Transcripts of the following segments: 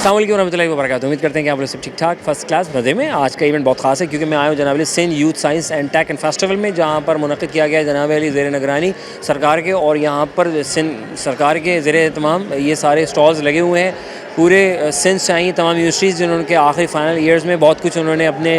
अस्सलाम वालेकुम रहमतुल्लाहि व बरकातहू। उम्मीद करते हैं कि आप लोग सब ठीक ठाक फर्स्ट क्लास मज़े में। आज का इवेंट बहुत खास है क्योंकि मैं आया हूँ जनाब Ali Sindh youth science and tech and festival में, जहाँ पर मुनक़िद किया गया है जनाब अली ज़ेर निगरानी सरकार के। और यहाँ पर सिंध सरकार के ज़ेर एहतमाम ये सारे स्टॉल्स लगे हुए हैं पूरे सिंध से आई तमाम यूनिवर्सिटीज़ जिन्होंने आखिरी फाइनल ईयर्स में बहुत कुछ उन्होंने अपने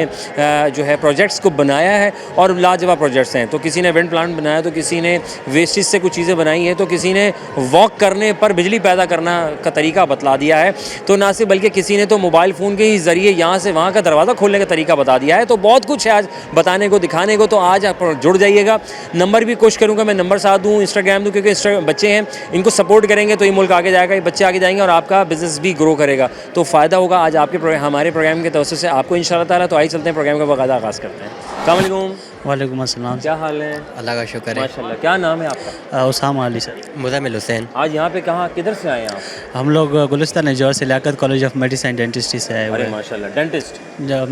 जो है प्रोजेक्ट्स को बनाया है और लाजवाब प्रोजेक्ट्स हैं। तो किसी ने इवेंट प्लान बनाया, तो किसी ने वेस्टेज से कुछ चीज़ें बनाई हैं, तो किसी ने वॉक करने पर बिजली पैदा करना का तरीका बतला दिया है। तो ना सिर्फ बल्कि किसी ने तो मोबाइल फ़ोन के ही ज़रिए यहाँ से वहाँ का दरवाज़ा खोलने का तरीका बता दिया है। तो बहुत कुछ है आज बताने को दिखाने को, तो आज आप जुड़ जाइएगा। नंबर भी कोशिश करूँगा मैं नंबर साथ दूँ, इंस्टाग्राम दूँ, क्योंकि बच्चे हैं, इनको सपोर्ट करेंगे तो ये मुल्क आगे जाएगा, ये बच्चे आगे जाएंगे और आपका बिज़नेस भी ग्रो करेगा। तो फ़ायदा होगा आज आपके हमारे प्रोग्राम के तवज्जुह से आपको इंशाअल्लाह ताला। तो आइए चलते हैं प्रोग्राम का बाकायदा आगाज़ करते हैं। अस्सलाम वालेकुम। वालेकुम अस्सलाम। क्या हाल है? अल्लाह का शुक्र है। माशाल्लाह। क्या नाम है आपका? उसामा अली सर। मुज़म्मिल हुसैन। आज यहाँ पे कहाँ किधर से आए हैं आप? हम लोग गुलिस्तान जौहर से Liaquat college of medicine and dentistry से आए हुए अरे हैं। माशाल्लाह, dentist,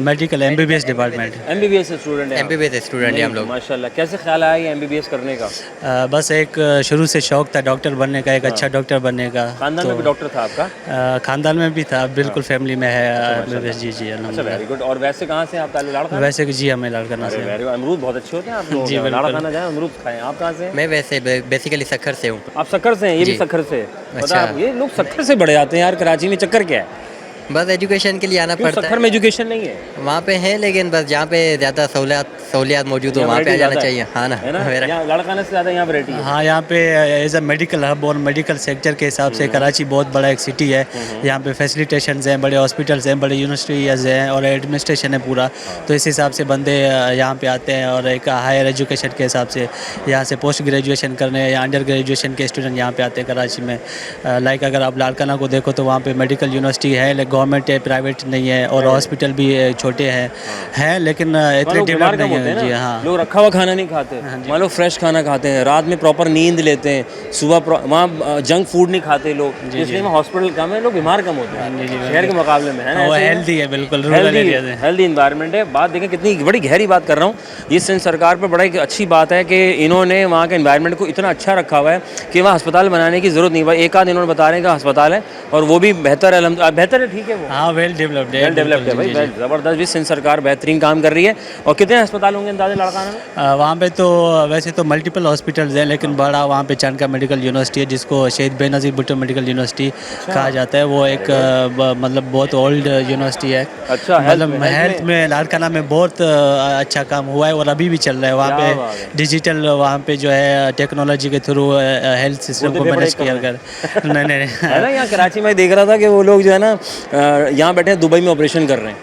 medical MBBS department. MBBS student है? MBBS स्टूडेंट हैं हम लोग। माशाल्लाह। कैसे ख्याल आया ये MBBS करने का? बस एक शुरू से शौक था डॉक्टर बनने का, एक अच्छा डॉक्टर बनने का। खानदान में भी डॉक्टर था आपका? खानदान में भी था, बिल्कुल फैमिली में है MBBS। जी जी अच्छा, वेरी गुड। और वैसे कहाँ से आप ताल्लुक? लाड़काना? वैसे जी हमें लाड़काना से। वेरी, अमरूद बहुत अच्छे होते हैं आप लोग। जी, बिल्कुल। लाड़काना जाए अमरूद खाएं। आप कहाँ से हैं? मैं वैसे बेसिकली सक्खर से हूँ। आप सक्खर से हैं? ये भी सक्खर से? अच्छा। ये लोग सक्खर से बड़े आते हैं यार कराची में, चक्कर क्या है? बस एजुकेशन के लिए आना क्यों पड़ता सक्खर है। में एजुकेशन नहीं है? वहाँ पे है, लेकिन बस जहाँ पे ज़्यादा सहूलियात मौजूद हो वहाँ पे आ जाना चाहिए। हाँ ना, है ना? मेरा यहाँ लाड़काना से ज़्यादा यहाँ वैरायटी है। हाँ, यहाँ पे एज अ मेडिकल हब और मेडिकल सेक्टर के हिसाब से कराची बहुत बड़ा एक सिटी है। यहाँ पे फैसिलिटेशंस हैं, बड़े हॉस्पिटल्स हैं, बड़े यूनिवर्सिटीज़ हैं और एडमिनिस्ट्रेशन है पूरा। तो इस हिसाब से बंदे यहाँ पे आते हैं और एक हायर एजुकेशन के हिसाब से यहाँ से पोस्ट ग्रेजुएशन करने या अंडर ग्रेजुएशन के स्टूडेंट यहाँ पे आते हैं कराची में। लाइक अगर आप लाड़काना को देखो तो वहाँ पे मेडिकल यूनिवर्सिटी है, गवर्नमेंट है, प्राइवेट नहीं है, और हॉस्पिटल भी छोटे हैं लेकिन इतने डेवलप नहीं है। जी हाँ, लोग रखा हुआ खाना नहीं खाते, मान लो फ्रेश खाना खाते हैं, रात में प्रॉपर नींद लेते हैं, सुबह वहाँ जंक फूड नहीं खाते लोग, इसलिए हॉस्पिटल कम है, लोग बीमार कम होते हैं शहर के मुकाबले में, है ना? वो हेल्दी है, बिल्कुल रूरल एरिया है, हेल्दी इन्वायरमेंट है। बात देखें कितनी बड़ी गहरी बात कर रहा हूँ। ये सिंध सरकार पर बड़ा एक अच्छी बात है कि इन्होंने वहाँ के इन्वायरमेंट को इतना अच्छा रखा हुआ है कि वहाँ अस्पताल बनाने की ज़रूरत नहीं। भाई एक आध इन्होंने बता रहे हैं कि अस्पताल है और वो भी बेहतर है, बेहतर है, ठीक है, वो हाँ, वेल डेवलप्ड है भाई, ज़बरदस्त। भी सिंध सरकार बेहतरीन काम कर रही है। और कितने अस्पताल होंगे अंदाज़े लाड़काना में? वहाँ पे तो वैसे तो मल्टीपल हॉस्पिटल्स हैं, लेकिन बड़ा वहाँ पे चांदका मेडिकल यूनिवर्सिटी है जिसको शहीद बेनज़ीर भुट्टो मेडिकल यूनिवर्सिटी कहा जाता है। वो एक मतलब बहुत ओल्ड यूनिवर्सिटी है। अच्छा, मतलब हेल्थ में लाड़काना में बहुत अच्छा काम हुआ है और अभी भी चल रहा है। वहाँ पे डिजिटल वहाँ पे जो है टेक्नोलॉजी के थ्रू हेल्थ सिस्टम को मैनेज किया कर नहीं है ना। यहाँ कराची में देख रहा था कि वो लोग जो है ना यहाँ बैठे हैं, दुबई में ऑपरेशन कर रहे हैं,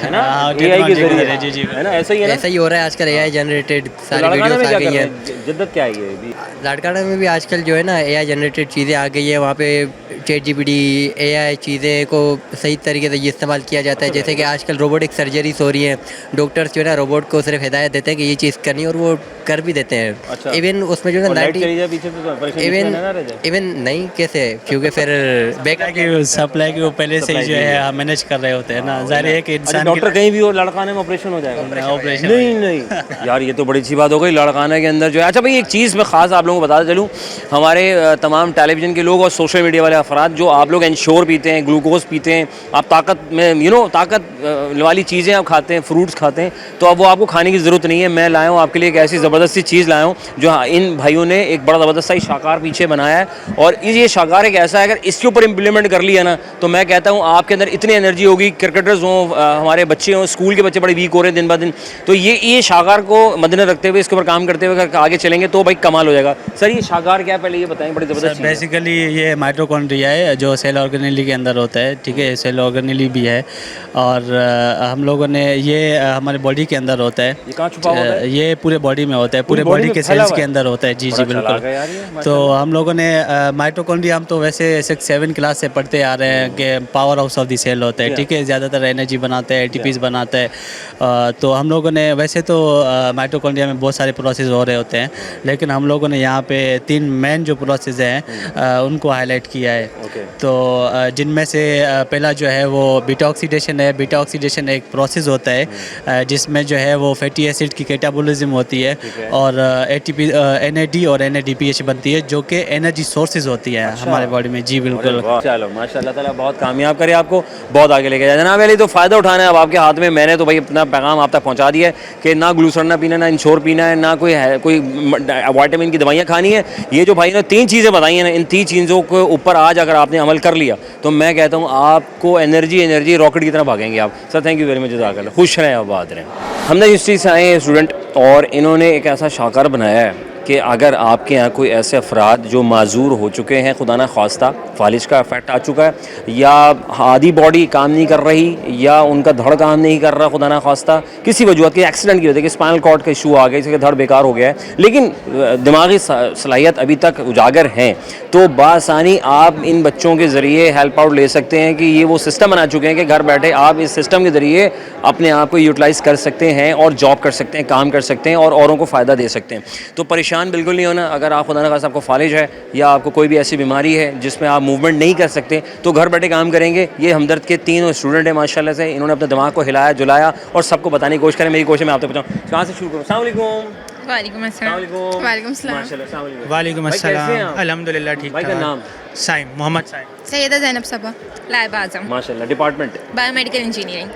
है ना, AI के जरिए। जी जी, है ना, ऐसा ही है ना? ऐसा ही हो रहा है आजकल। AI जनरेटेड सारी लाड़काना में वीडियोस क्या आ कर गई रहे हैं। हैं? जिद्दत क्या है ये? लाड़काना में भी आजकल जो है ना AI जनरेटेड चीज़ें आ गई है। वहाँ पे ChatGPT AI चीज़ें को सही तरीके से इस्तेमाल किया जाता है। जैसे कि आजकल रोबोटिक सर्जरीज हो रही हैं, डॉक्टर्स जो है ना रोबोट को सिर्फ हिदायत देते हैं कि ये चीज़ करनी है और वो कर भी देते हैं। अच्छा। इवन उसमें जो है ना इवन नहीं कैसे, क्योंकि फिर बैक सप्लाई की वो पहले से ही जो है मैनेज कर रहे होते हैं ना। ज़ाहिर है कि इंसान डॉक्टर कहीं भी हो लाड़काने में ऑपरेशन हो जाएगा? ऑपरेशन नहीं यार, ये तो बड़ी अच्छी बात हो गई लाड़काना के अंदर जो है। अच्छा भाई, एक चीज़ मैं ख़ास आप लोगों को बताता चलूँ, हमारे तमाम टेलीविज़न के लोग और सोशल मीडिया वाले अफराद, जो आप लोग इंश्योर पीते हैं, ग्लूकोज पीते हैं, आप ताकत में ताकत वाली चीज़ें आप खाते हैं, फ्रूट्स खाते हैं, तो अब वो आपको खाने की ज़रूरत नहीं है। मैं लाया हूँ आपके लिए एक ऐसी ज़बरदस्त सी चीज़ लाया हूँ जो इन भाइयों ने एक बड़ा ज़बरदस्त सा शाकार पीछे बनाया है। और ये शाकार एक ऐसा है, अगर इसके ऊपर इम्प्लीमेंट कर लिया ना तो मैं कहता हूँ आपके अंदर इतनी एनर्जी होगी, क्रिकेटर्स हों, हमारे बच्चे हों, स्कूल के बच्चे बड़े वीक हो रहे हैं दिन ब दिन, तो ये शाकार को मद्देनजर रखते हुए इसके ऊपर काम करते हुए अगर आगे चलेंगे तो भाई कमाल हो जाएगा। सर ये शाकार क्या है, पहले ये बताएं। बड़ी ज़बरदस्त बेसिकली ये माइटोकॉन्ड्रिया है जो सेल ऑर्गेनेली के अंदर होता है, ठीक है। सेल ऑर्गेनेली भी है और हम लोगों ने ये हमारे बॉडी के अंदर होता है। ये कहाँ छुपा होता है? ये पूरे बॉडी में होता है, पूरे बॉडी के सेल्स के अंदर होता है। जी जी बिल्कुल। तो हम लोगों ने माइटोकॉन्ड्रिया, हम तो वैसे 6-7 क्लास से पढ़ते आ रहे हैं कि power house of the cell होता है, ठीक है। ज़्यादातर एनर्जी बनाता है, ATPs बनाता है। तो हम लोगों ने वैसे तो माइटोकॉन्ड्रिया में बहुत सारे प्रोसेस हो रहे होते हैं, लेकिन हम लोगों ने यहाँ पे 3 मेन जो प्रोसेस हैं उनको हाईलाइट किया है। ओके। तो जिनमें से पहला जो है वो बीटा ऑक्सीडेशन है। बीटा ऑक्सीडेशन एक प्रोसेस होता है जिसमें जो है वो फैटी एसिड की कैटाबोलिज्म होती है और एटीपी NAD और NADPH बनती है जो कि एनर्जी सोर्सेज होती है हमारे बॉडी में। जी बिल्कुल। चलो माशाल्लाह ताला बहुत कामयाब करे, आपको बहुत आगे लेके जाए जनाब अली। तो फ़ायदा उठाना है अब आपके हाथ में। मैंने तो भाई अपना पैगाम आप तक पहुंचा दिया है कि ना ग्लूसरना पीना, ना इंश्योर पीना है, ना कोई विटामिन की दवाइयाँ खानी है। ये जो भाई ने 3 चीज़ें बताई हैं ना, इन 3 चीज़ों के ऊपर आज अगर आपने अमल कर लिया तो मैं कहता हूँ आपको एनर्जी रॉकेट की तरह भागेंगे आप। Sir thank you very much, जज़ाकल्लाह, खुश रहें, आबाद रहें। हमने हिस्ट्री से आए हैं स्टूडेंट और इन्होंने एक ऐसा शाकार बनाया है कि अगर आपके यहाँ कोई ऐसे अफराद जो माजूर हो चुके हैं, खुदा ना ख्वास्ता फालिज का इफेक्ट आ चुका है, या आधी बॉडी काम नहीं कर रही, या उनका धड़ काम नहीं कर रहा, खुदा ना ख्वास्ता किसी वजह के एक्सीडेंट की वजह कि स्पाइनल कॉर्ड का इशू आ गया, इसके धड़ बेकार हो गया है, लेकिन दिमागी सलाहियत अभी तक उजागर हैं, तो बासानी आप इन बच्चों के ज़रिए हेल्प आउट ले सकते हैं कि ये वो सिस्टम बना चुके हैं कि घर बैठे आप इस सिस्टम के ज़रिए अपने आप को यूटिलाइज़ कर सकते हैं और जॉब कर सकते हैं, काम कर सकते हैं और औरों को फ़ायदा दे सकते हैं। तो परेशान बिल्कुल नहीं होना। अगर आप खुदा न खास्ता आपको फालिज है या आपको कोई भी ऐसी बीमारी है जिसमें आप मूवमेंट नहीं कर सकते तो घर बैठे काम करेंगे। ये हमदर्द के 3 स्टूडेंट हैं माशाल्लाह से, इन्होंने अपने दिमाग को हिलाया जुलाया और सबको बताने की कोशिश करें। मेरी कोशिश मैं आप तक पहुँचाऊँ। कहाँ से शुरू करूँ? अस्सलाम वालेकुम। वालेकुम अस्सलाम। वालेकुम सलाम। माशाल्लाह, अस्सलाम वालेकुम। वालेकुम भाई, कैसे हैं अस्सलाम। आप? अल्हम्दुलिल्लाह ठीक भाई का ठाक। नाम? साइम, मोहम्मद साइम। सैयदा ज़ैनब सबा। लाइब आज़म। माशाल्लाह। डिपार्टमेंट? Biomedical engineering.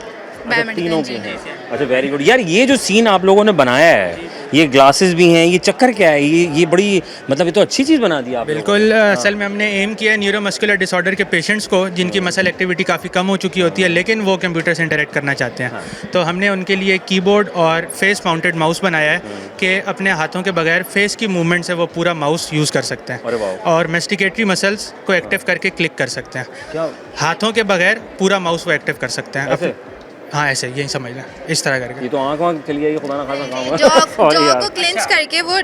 तीनों की हैं। अच्छा वेरी गुड। यार ये जो सीन आप लोगों ने बनाया है, ये ग्लासेस भी हैं, ये चक्कर क्या है? ये बड़ी मतलब ये तो अच्छी चीज़ बना दी आप लोगों ने। बिल्कुल। असल में हमने एम किया है न्यूरोमस्कुलर डिसऑर्डर के पेशेंट्स को जिनकी मसल एक्टिविटी काफ़ी कम हो चुकी होती है लेकिन वो कंप्यूटर से इंटरेक्ट करना चाहते हैं। तो हमने उनके लिए कीबोर्ड और फेस माउंटेड माउस बनाया है कि अपने हाथों के बगैर फेस की मूवमेंट से वो पूरा माउस यूज़ कर सकते हैं। अरे वाह। और मेस्टिकेटरी मसल्स को एक्टिव करके क्लिक कर सकते हैं। क्या? हाथों के बगैर पूरा माउस वो एक्टिव कर सकते हैं। ऐसे? हाँ ऐसे, यही समझ लें, इस तरह करके। ये तो आँख चली जाएगी, खुदा ना खासा काम है। जॉ को क्लेंच करके वो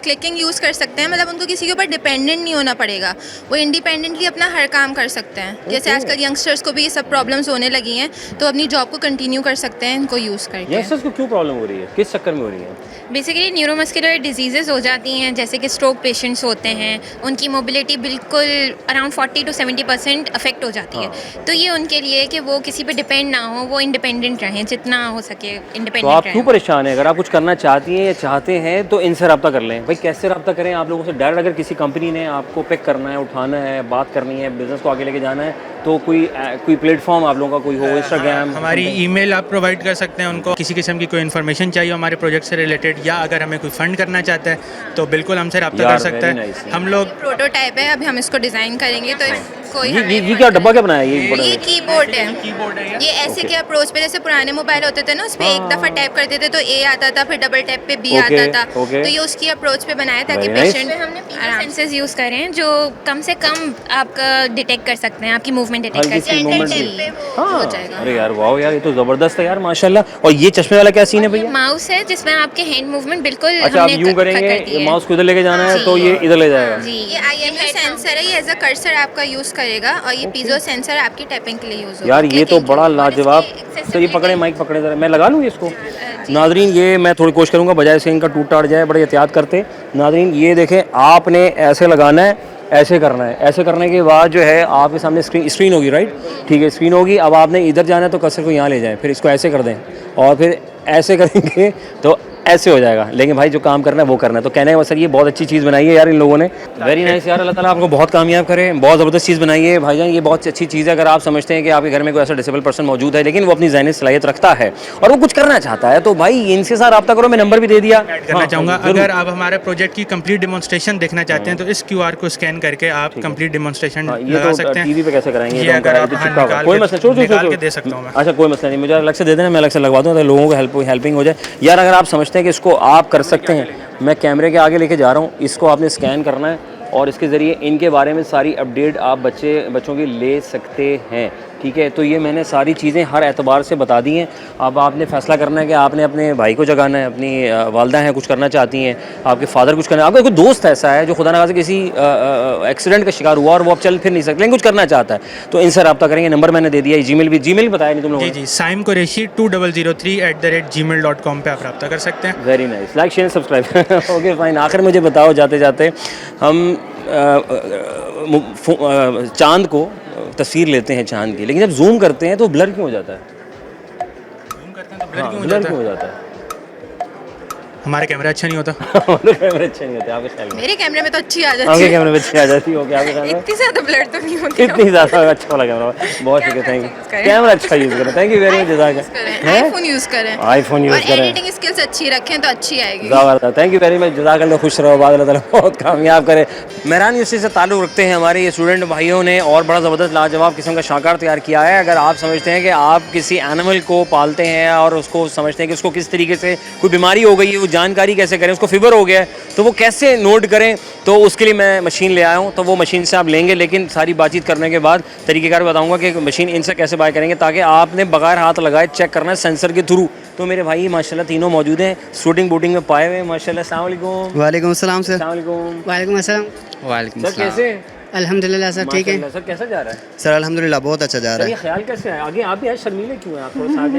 क्लिकिंग यूज़ कर सकते हैं। मतलब उनको किसी के ऊपर डिपेंडेंट नहीं होना पड़ेगा, वो इंडिपेंडेंटली अपना हर काम कर सकते हैं। जैसे आजकल यंगस्टर्स को भी ये सब प्रॉब्लम्स होने लगी हैं तो अपनी जॉब को कंटिन्यू कर सकते हैं इनको यूज़ करके। यंगस्टर्स को क्यों प्रॉब्लम हो रही है, किस चक्कर में हो रही है? बेसिकली न्यूरोमस्कुलर डिजीज़ेज़ हो जाती हैं, जैसे कि स्ट्रोक पेशेंट्स होते हैं, उनकी मोबिलिटी बिल्कुल अराउंड 40 to 70% अफेक्ट हो जाती है। तो ये उनके लिए कि वो किसी पे डिपेंड ना हो, वो इंडिपेंडेंट रहें, जितना हो सके इंडिपेंडेंट तो आप रहें। क्यों परेशान हैं? अगर आप कुछ करना चाहती हैं या चाहते हैं तो इनसे रब्ता कर लें। भाई कैसे रब्ता करें? आप लोगों से डायरेक्ट अगर किसी कंपनी ने आपको पिक करना है, उठाना है, बात करनी है, बिज़नेस को आगे लेके जाना है तो कोई प्लेटफॉर्म आप लोगों का कोई हो, इंस्टाग्राम? हमारी ईमेल आप प्रोवाइड कर सकते हैं उनको। किसी किस्म की कोई इन्फॉर्मेशन चाहिए हमारे प्रोजेक्ट से रिलेटेड या अगर हमें कोई फंड करना चाहता है तो बिल्कुल हमसे रब्ता कर सकता है। हम लोग प्रोटोटाइप है, अभी हम इसको डिज़ाइन करेंगे तो कोई ये क्या डब्बा क्या बनाया है? ये कीबोर्ड है। कीबोर्ड है ये ऐसे के अप्रोच पे, जैसे पुराने मोबाइल होते थे ना, उस पे एक दफ़ा टैप करते थे तो ए आता था, फिर डबल टैप पे बी आता था। तो ये उसकी अप्रोच पे बनाया ताकि Very nice. पेशेंट हमने सेंसर्स यूज़ करें हैं जो कम से कम आपका डिटेक्ट कर सकते हैं, आपकी मूवमेंट डिटेक्ट कर सकते हैं। हो जाएगा। अरे यार वाह यार, ये तो ज़बरदस्त है यार माशाल्लाह। और ये चश्मे वाला क्या सीन है भैया? माउस है जिसमें आपके हैंड मूवमेंट बिल्कुल अच्छा आप यूँ करेंगे, माउस को इधर लेके जाना है तो ये इधर ले जाएगा। जी, ये IMU सेंसर है, ये एज अ कर्सर आपका यूज़ करेगा और ये पीजो सेंसर आपकी टैपिंग के लिए यूज़ होगा। यार ये तो बड़ा लाजवाब। तो ये पकड़े, माइक पकड़े ज़रा, मैं लगा लूँ इसको। नाजरीन ये मैं थोड़ी कोशिश करूँगा बजाय से इनका टूट टाट जाए, बड़े एहतियात करते। नाजरीन ये देखें, आपने ऐसे लगाना है, ऐसे करना है, ऐसे करने के बाद जो है आपके सामने स्क्रीन होगी, राइट? ठीक है, स्क्रीन होगी। अब आपने इधर जाना है तो कर्सर को यहाँ ले जाएं, फिर इसको ऐसे कर दें और फिर ऐसे करेंगे तो ऐसे हो जाएगा। लेकिन भाई जो काम करना है वो करना है। तो कहने का मतलब ये बहुत अच्छी चीज़ बनाई है यार इन लोगों ने। वेरी नाइस यार, अल्लाह ताला आपको बहुत कामयाब करे, बहुत ज़बरदस्त चीज़ बनाई है भाईजान। ये बहुत अच्छी चीज़ है। अगर आप समझते हैं कि आपके घर में कोई ऐसा डिसेबल पर्सन मौजूद है लेकिन वो अपनी ज़हनी सलाहियत रखता है और वो कुछ करना चाहता है तो भाई इनसे साथ रब्ता करो। मैं नंबर भी दे दिया। ऐड करना चाहूँगा, अगर आप हमारे प्रोजेक्ट की कंप्लीट डेमोन्स्ट्रेशन देखना चाहते हैं तो इस QR को स्कैन करके आप कंप्लीट डेमोन्स्ट्रेशन ये लगा तो सकते हैं। टीवी पे कैसे कराएंगे? ये अगर आप कोई मसला निकाल के दे सकता हूँ मैं। अच्छा कोई मसला नहीं, मुझे अलग से दे देना, मैं अलग से लगवा दूँ तो लोगों को हेल्पिंग हो जाए। यार अगर आप समझते हैं कि इसको आप कर सकते हैं, मैं कैमरे के आगे लेके जा रहा हूँ, इसको आपने स्कैन करना है और इसके ज़रिए इनके बारे में सारी अपडेट आप बच्चों की ले सकते हैं। ठीक है, तो ये मैंने सारी चीज़ें हर एतबार से बता दी हैं। अब आपने फ़ैसला करना है कि आपने अपने भाई को जगाना है, अपनी वालदा हैं कुछ करना चाहती हैं, आपके फादर कुछ करना है, आपका कोई दोस्त ऐसा है जो खुदा न खास्ता किसी एक्सीडेंट का शिकार हुआ और वो अब चल फिर नहीं सकते लेकिन कुछ करना चाहता है तो इनसे रब्ता करेंगे। नंबर मैंने दे दिया, जीमेल बताया नहीं तुम लोगों ने? जी, साइम कुरैशी 2003@gmail.com पे आप रब्ता कर सकते हैं। Very nice, like share subscribe. Okay fine. आखिर मुझे बताओ जाते जाते, हम चांद को तस्वीर लेते हैं चांद की, लेकिन जब जूम करते हैं तो ब्लर क्यों हो जाता है? हाँ, ब्लर क्यों हो जाता है? हमारा कैमरा अच्छा नहीं होता। हमारे कैमरे अच्छे नहीं होते आपके ख्याल में? मेरे कैमरे में तो अच्छी आ जाती आपके है, कैमरे में अच्छी आ जाती है, ओके, आपके ख्याल में? इतनी ज़्यादा ब्लर तो नहीं होती। इतनी ज़्यादा अच्छा वाला कैमरा, बहुत शुक्रिया, थैंक यू। कैमरा अच्छा यूज़ करें, थैंक यू वेरी मच, जज़ाक। आईफोन यूज़ करें, आईफोन यूज़ और करें, एडिटिंग स्किल्स अच्छी रखें तो अच्छी आएगी। ज़बरदस्त, थैंक यू वेरी मच, जज़ाकल्लाह, खुश रहो, बाद अल्लाह ताला बहुत कामयाब करे। मेहरान यूनिवर्सिटी से ताल्लुक़ रखते हैं हमारे ये स्टूडेंट भाइयों ने और बड़ा ज़बरदस्त लाजवाब किस्म का शाकार तैयार किया है। अगर आप समझते हैं कि आप किसी एनिमल को पालते हैं और उसको समझते हैं कि उसको किस तरीके से कोई बीमारी हो गई है, वो जानकारी कैसे करें, उसको फीवर हो गया है तो वो कैसे नोट करें, तो उसके लिए मैं मशीन ले आया हूँ। तो वो मशीन से आप लेंगे, लेकिन सारी बातशत करने के बाद तरीक़ेकार बताऊँगा कि मशीन इनसे कैसे बाय करेंगे, ताकि आपने बगैर हाथ लगाए चेक करना है सेंसर के थ्रू। तो मेरे भाई माशाल्लाह तीनों मौजूद हैं, शूटिंग बूटिंग में पाए हुए हैं माशाल्लाह। अस्सलाम वालेकुम। वालेकुम अस्सलाम सर। अस्सलाम वालेकुम। वालेकुम अस्सलाम। वालेकुम सर कैसे? अल्हम्दुलिल्लाह सर ठीक है। माशाल्लाह। सर कैसा जा रहा है? सर अल्हम्दुलिल्लाह बहुत अच्छा जा सर रहा ये है। ख्याल कैसे है? आगे आप भी आज शर्मीले क्यों हैं? आप थोड़ा सा आगे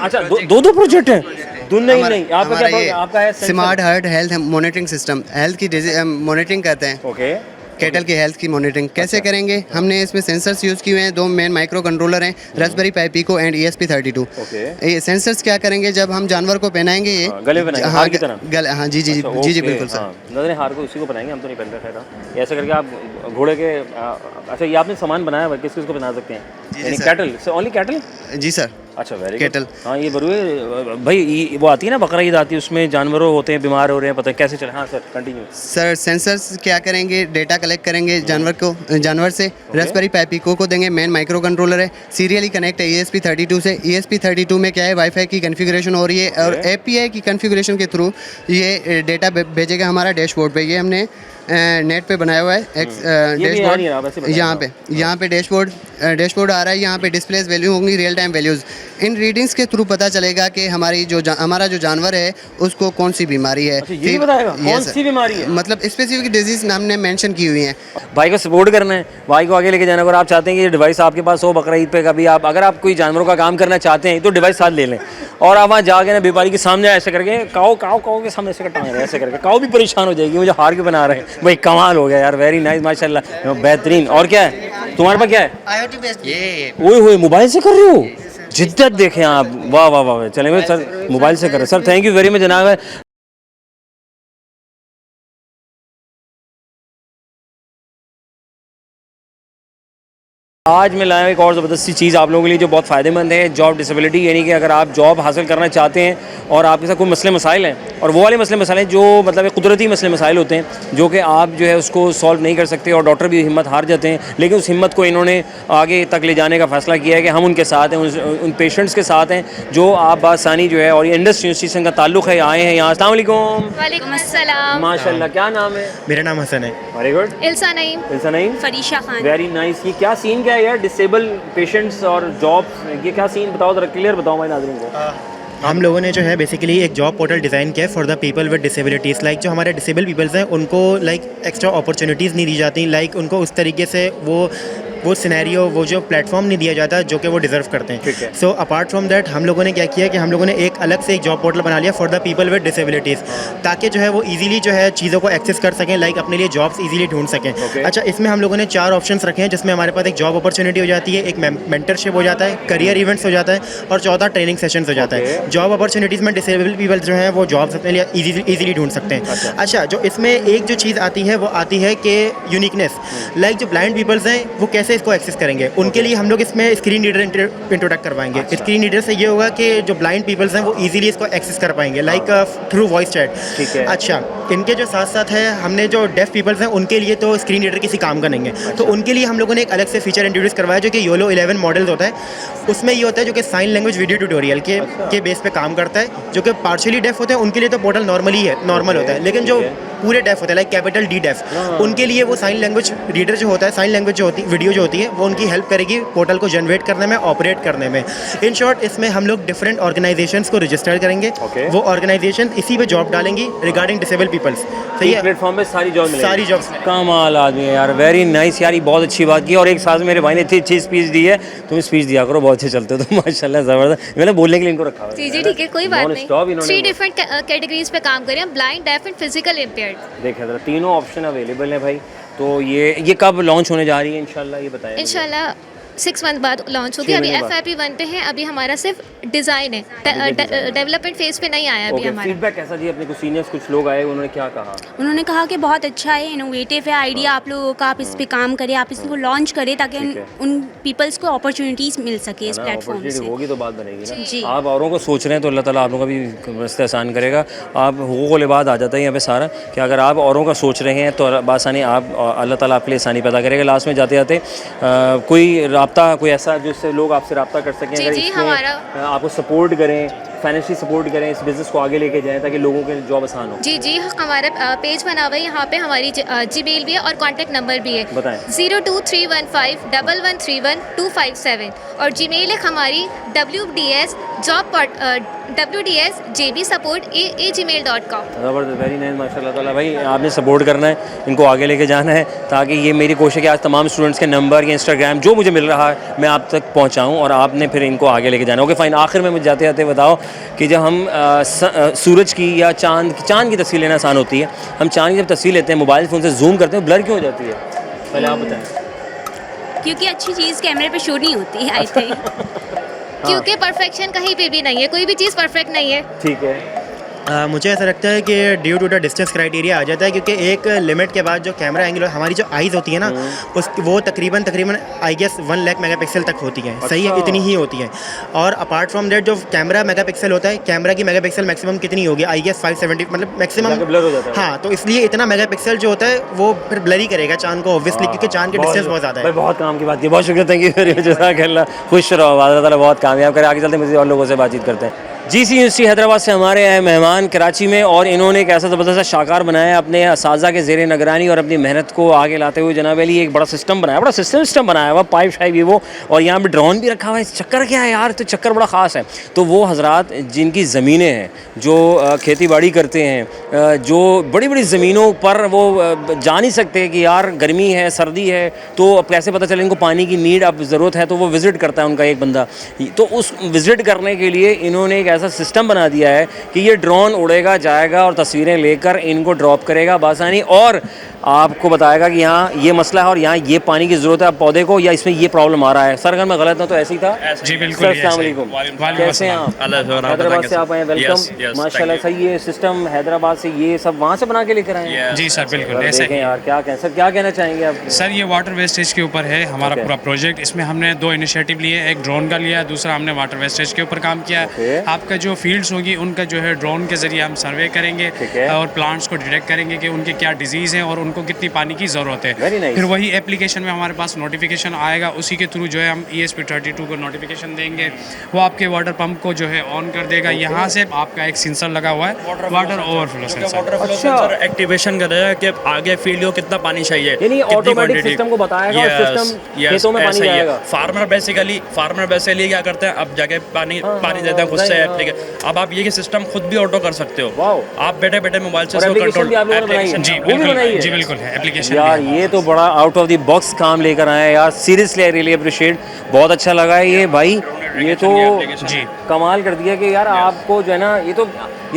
अच्छा, दो प्रोजेक्ट हैं? दो नहीं, आपका हमारा क्या ये आपका है smart heart health monitoring system, health की मॉनिटरिंग करते हैं। ओके, कैटल की हेल्थ की मॉनिटरिंग कैसे करेंगे? हमने इसमें सेंसर्स यूज़ किए हैं, 2 मेन माइक्रो कंट्रोलर हैं, Raspberry Pi Pico and ESP32। Okay. ये सेंसर्स क्या करेंगे जब हम जानवर को पहनाएंगे ये गले में पहनाएंगे, हार की तरह? गले, हाँ जी जी जी अच्छा, जी जी ओके, बिल्कुल सर। हाँ, नजरे हार को उसी को बनाएंगे, हम तो नहीं पहन रहे खैर। ऐसे करके आप घोड़े के अच्छा, ये आपने सामान बनाया हुआ, किस किस को पहना सकते हैं? यानी कैटल से, ओनली कैटल? जी सर। अच्छा, वेरी कैटल। हाँ, ये बरूए भाई, वो आती है ना बकरा ईद आती है, उसमें जानवरों होते हैं बीमार हो रहे हैं, पता है कैसे चले? हाँ सर, कंटिन्यू। सर सेंसर्स क्या करेंगे, डेटा कलेक्ट करेंगे जानवर से, रास्पबेरी पाई पिको को देंगे, मेन माइक्रो कंट्रोलर है, सीरियली कनेक्ट है ESP32 से। ESP32 में क्या है, वाईफाई की कॉन्फ़िगरेशन हो रही है और API की कॉन्फ़िगरेशन के थ्रू ये डेटा भेजेगा हमारा डैशबोर्ड पे। ये हमने नेट पे बनाया हुआ है डैशबोर्ड। यहाँ पे डैशबोर्ड आ रहा है, यहाँ पे डिस्प्लेस वैल्यू होंगी, रियल टाइम वैल्यूज़। इन रीडिंग्स के थ्रू पता चलेगा कि हमारा जो जानवर है उसको कौन सी बीमारी है। अच्छा, ये भी बताएगा कौन सी बीमारी है? मतलब स्पेसिफिक डिजीज हमने मेंशन की हुई है। भाई को सपोर्ट करना है, भाई को आगे लेके जाना। अगर आप चाहते हैं कि ये डिवाइस आपके पास हो बकरा ईद पे कभी, आप अगर आप कोई जानवरों का काम करना चाहते हैं तो डिवाइस साथ ले लें, और आप वहाँ जाके ना व्यापारी के सामने ऐसे करके काओ के सामने ऐसे टांग रहे हैं, ऐसे करके काओ भी परेशान हो जाएगी, मुझे हार के बना रहे हैं। भाई कमाल हो गया यार, वेरी नाइस माशाल्लाह, बेहतरीन। और क्या है तुम्हारे पास, क्या है? IoT बेस्ड ये ओए होए, मोबाइल से कर रहे हो? जिद्दत देखें आप, वाह वाह वाह। चलेंगे सर, मोबाइल से कर रहे हैं sir, thank you very much जनाब। आज मैं लाया एक और ज़बरदस्त सी चीज़ आप लोगों के लिए जो बहुत फ़ायदेमंद है, जॉब डिसेबिलिटी। यानी कि अगर आप जॉब हासिल करना चाहते हैं और आपके साथ कोई मसले मसाइल हैं, और वो वाले मसले मसाइल हैं जो मतलब कुदरती मसले मसाइल होते हैं जो कि आप जो है उसको सॉल्व नहीं कर सकते और डॉक्टर भी हिम्मत हार जाते हैं, लेकिन उस हिम्मत को इन्होंने आगे तक ले जाने का फ़ैसला किया है कि हम उनके साथ हैं, उन पेशेंट्स के साथ हैं जो आप बासानी जो है, और ये इंडस यूनिवर्सिटी से इनका ताल्लुक़ है, आए हैं यहाँ। अस्सलाम वालेकुम। वालेकुम अस्सलाम। माशाल्लाह, क्या नाम है? मेरा नाम हसन है। Very good. Ilsa Naeem. Ilsa Naeem. Farisha Khan. Very nice. ये क्या सीन क्या है यार, डिसेबल पेशेंट्स और जॉब्स, ये क्या सीन बताओ जरा, क्लियर बताओ हमारे नाज़रीन को। हम लोगों ने जो है बेसिकली एक जॉब पोर्टल डिज़ाइन किया है for the people with disabilities. Like जो हमारे डिसेबल पीपल्स हैं उनको लाइक एक्स्ट्रा अपॉर्चुनिटीज़ नहीं दी जाती, लाइक उनको उस तरीके से वो सिनेरियो, वो जो प्लेटफॉर्म नहीं दिया जाता जो कि वो डिज़र्व करते हैं। सो अपार्ट फ्रॉम दैट हम लोगों ने क्या किया कि हम लोगों ने एक अलग से एक जॉब पोर्टल बना लिया for the people with disabilities, ताकि जो है वो इजीली जो है चीज़ों को एक्सेस कर सकें, लाइक अपने लिए जॉब्स इजीली ढूंढ सकें। अच्छा, इसमें हम लोगों ने 4 ऑप्शंस रखे हैं, जिसमें हमारे पास एक जॉब अपॉर्चुनिटी हो जाती है, एक मेंटरशिप हो जाता है, करियर इवेंट्स हो जाता है, और 14 ट्रेनिंग सेशंस हो जाता है। जॉब अपॉर्चुनिटीज़ में डिसेबल पीपल जो है वो जॉब्स अपने लिए ईजिली ढूंढ सकते हैं। अच्छा, जो इसमें एक जो चीज़ आती है वो आती है कि यूनिकनेस, लाइक जो ब्लाइंड पीपल्स हैं वो कैसे इसको एक्सेस करेंगे, उनके लिए हम लोग इसमें स्क्रीन रीडर इंट्रोडक्ट करवाएंगे। स्क्रीन रीडर से ये होगा कि जो ब्लाइंड पीपल्स हैं वो इजीली इसको एक्सेस कर पाएंगे, लाइक थ्रू वॉइस चैट। अच्छा, इनके जो साथ साथ है, हमने जो डेफ पीपल्स हैं उनके लिए तो स्क्रीन रीडर किसी काम का नहीं है, तो उनके लिए हम लोगों ने एक अलग से फीचर इंट्रोड्यूस करवाया जो कि योलो 11 मॉडल्स होता है। उसमें ये होता है जो कि साइन लैंग्वेज वीडियो ट्यूटोरियल के बेस पे काम करता है। जो कि पार्शियली डेफ होते हैं उनके लिए तो पोर्टल नॉर्मल होता है, लेकिन जो पूरे डेफ होते हैं लाइक कैपिटल D डेफ, उनके लिए वो साइन लैंग्वेज रीडर जो होता है, साइन लैंग्वेज जो होती है, वीडियो जो होती है, वो उनकी हेल्प करेगी पोर्टल को जनरेट करने में, ऑपरेट करने में। इन शॉर्ट, इसमें हम लोग डिफरेंट ऑर्गेनाइजेशंस को रजिस्टर करेंगे। वो ऑर्गेनाइजेशन इसी पे जॉब डालेंगी रिगार्डिंग डिसेबल पीपल्स। सही है, प्लेटफॉर्म पे सारी जॉब मिलेगी, सारी जॉब्स। कमाल आदमी है यार, वेरी नाइस यार, ये बहुत अच्छी बात की। और एक साथ मेरे भाई ने इतनी अच्छी स्पीच दी है, तुम स्पीच दिया करो, बहुत अच्छे चलते हो तो माशाल्लाह ज़बरदस्त। मैंने बोलने के लिए इनको रखा हुआ है। जी ठीक है, कोई बात नहीं। Non-stop इन्होंने 3 डिफरेंट कैटेगरीज पे काम करें, blind, deaf and physical impaired. देखिए ज़रा तीनों ऑप्शन अवेलेबल हैं भाई। तो ये कब लॉन्च होने जा रही है इंशाल्लाह, ये बताएं मुझे। इंशाल्लाह 6 मंथ बाद लॉन्च होगी। 6 अभी महीने बाद। FIP 1 पे है, अभी हमारा सिर्फ डिज़ाइन है, डेवलपमेंट फेज पे नहीं आया अभी ओके, हमारा। फीडबैक कैसा जी? अपने कुछ सीनियर्स कुछ लोग आए, उन्होंने क्या कहा? उन्होंने कहा कि बहुत अच्छा है, इनोवेटिव है आइडिया आप लोगों का, आप इस पे काम करें, आप इसको लॉन्च करें ताकि ठीक है। उन पीपल्स को अपॉर्चुनिटीज़ मिल सके इस है ना, प्लेटफॉर्म opportunity से। होगी तो बात बनेगी ना। जी। आप औरों को सोच रहे हैं तो अल्लाह ताला आप लोगों का भी रास्ते आसान करेगा। आप हुकूक़ लिबाद आ जाता है यहाँ पे सारा, कि अगर आप औरों का सोच रहे हैं तो बासानी आप अल्लाह ताला आपके लिए आसानी पैदा करेगा। लास्ट में जाते जाते कोई राब्ता, कोई ऐसा जिससे लोग आपसे राब्ता कर सकें, जी, अगर जी, इसमें हमारा- आपको सपोर्ट करें, फाइनेंशियली सपोर्ट करें, इस बिज़नेस को आगे लेके जाएं ताकि लोगों के जॉब आसान हो। जी जी, हमारा पेज बना हुआ है, यहाँ पे हमारी जीमेल भी है और कांटेक्ट नंबर भी है। बताएं। 02315113257 और जीमेल है हमारी wdsjbsupport@gmail.com। ज़बरदस्त, वेरी नाइस, माशाल्लाह ताला। भाई आपने सपोर्ट करना है, इनको आगे लेके जाना है, ताकि ये मेरी कोशिश है कि आज तमाम स्टूडेंट्स के नंबर या इंस्टाग्राम जो मुझे मिल रहा है मैं आप तक पहुंचाऊं, और आपने फिर इनको आगे लेके जाना। ओके फ़ाइन, आखिर में मुझे जाते जाते बताओ कि जब हम सूरज की या चांद की तस्वीर लेना आसान होती है, हम चांद की जब तस्वीर लेते हैं मोबाइल फ़ोन से जूम करते हैं, ब्लर क्यों हो जाती है? पहले आप बताएं। क्योंकि अच्छी चीज़ कैमरे पे शूट नहीं होती है आई थिंक। क्योंकि परफेक्शन कहीं पे भी नहीं है, कोई भी चीज़ परफेक्ट नहीं है। ठीक है। मुझे ऐसा लगता है कि due to the distance criteria आ जाता है, क्योंकि एक लिमिट के बाद जो कैमरा एंगल हमारी जो आइज़ होती है ना, वो तकरीबन आई गेस 1 लाख मेगापिक्सल तक होती है। सही है, इतनी ही होती है। और अपार्ट फ्रॉम दैट जो कैमरा मेगापिक्सल होता है, कैमरा की मेगापिक्सल मैक्सिमम कितनी होगी? आई गेस 570, मतलब मैक्सिमम ब्लर हो जाता है। हाँ, तो इसलिए इतना मेगापिक्सल जो होता है वो फिर ब्लर ही करेगा चांद को ऑब्वियसली, क्योंकि चांद की डिस्टेंस बहुत ज़्यादा है। भाई बहुत काम की बात की, बहुत शुक्रिया, थैंक यू, जज़ाकल्लाह। खुश रहो, अल्लाह ताला बहुत कामयाब करे। आगे चलते हैं, मज़ीद और लोगों से बातचीत करते हैं। GC यूनिवर्सिटी हैदराबाद से हमारे आए मेहमान कराची में, और इन्होंने एक ऐसा ज़बरदस्त शाकार बनाया है अपने असातिज़ा के ज़ेर निगरानी और अपनी मेहनत को आगे लाते हुए। जनाब अली एक बड़ा सिस्टम बनाया, बड़ा सिस्टम बनाया हुआ, पाइप शाइप ये वो, और यहाँ पे ड्रोन भी रखा हुआ है। चक्कर क्या है यार? तो चक्कर बड़ा ख़ास है। तो वो हज़रात जिनकी ज़मीनें हैं, जो खेती बाड़ी करते हैं, जो बड़ी बड़ी ज़मीनों पर वो जा नहीं सकते कि यार गर्मी है, सर्दी है, तो अब कैसे पता चले इनको पानी की नीड अब ज़रूरत है, तो वो विज़िट करता है उनका एक बंदा। तो उस विज़िट करने के लिए इन्होंने एक ऐसा सिस्टम बना दिया है कि ये ड्रोन उड़ेगा, जाएगा और तस्वीरें लेकर इनको ड्रॉप करेगा बासानी, और आपको बताएगा कि यहाँ ये मसला है और यहाँ ये पानी की ज़रूरत है पौधे को, या इसमें ये प्रॉब्लम आ रहा है। सर अगर मैं गलत ना तो ऐसे ही था? जी बिल्कुल। सर अस्सलाम वालेकुम, कैसे हैं आप? हैदराबाद से आप आए, वेलकम, माशाल्लाह। सही है सिस्टम हैदराबाद से, ये सब वहाँ से बना के लेकर आए हैं? जी सर बिल्कुल ऐसे देखें ही। यार, क्या कहें सर, क्या कहना चाहेंगे आप? सर ये वाटर वेस्टेज के ऊपर है हमारा पूरा प्रोजेक्ट। इसमें हमने 2 इनिशिएटिव लिए, एक ड्रोन का लिया है, दूसरा हमने वाटर वेस्टेज के ऊपर काम किया है। आपका जो फील्ड्स होगी उनका जो है ड्रोन के ज़रिए हम सर्वे करेंगे और प्लांट्स को डिटेक्ट करेंगे कि उनके क्या डिजीज़ हैं और उनको कितनी पानी की ज़रूरत है। फिर वही एप्लीकेशन में हमारे पास नोटिफिकेशन आएगा, उसी के थ्रू जो है हम ESP32 को नोटिफिकेशन देंगे, वो आपके वाटर पंप को जो है ऑन कर देगा। यहाँ से आपका एक सेंसर लगा हुआ है, वाटर ओवरफ्लो सेंसर, एक्टिवेशन करेगा कि आगे फील्ड को कितना पानी चाहिए, यानी ऑटोमेटिक सिस्टम को बताएगा और सिस्टम खेतों में पानी जाएगा। फार्मर बेसिकली क्या करते हैं, अब जाके पानी देते हैं खुद से। अब आप ये सिस्टम खुद भी ऑटो कर सकते हो, आप बैठे बैठे मोबाइल से कंट्रोल। जी बिल्कुल है एप्लीकेशन यार, ये तो बड़ा आउट ऑफ द बॉक्स काम लेकर आए हैं यार, सीरियसली आई रियली अप्रिशिएट, बहुत अच्छा लगा है ये भाई। ये तो जी कमाल कर दिया कि यार आपको जो है ना, ये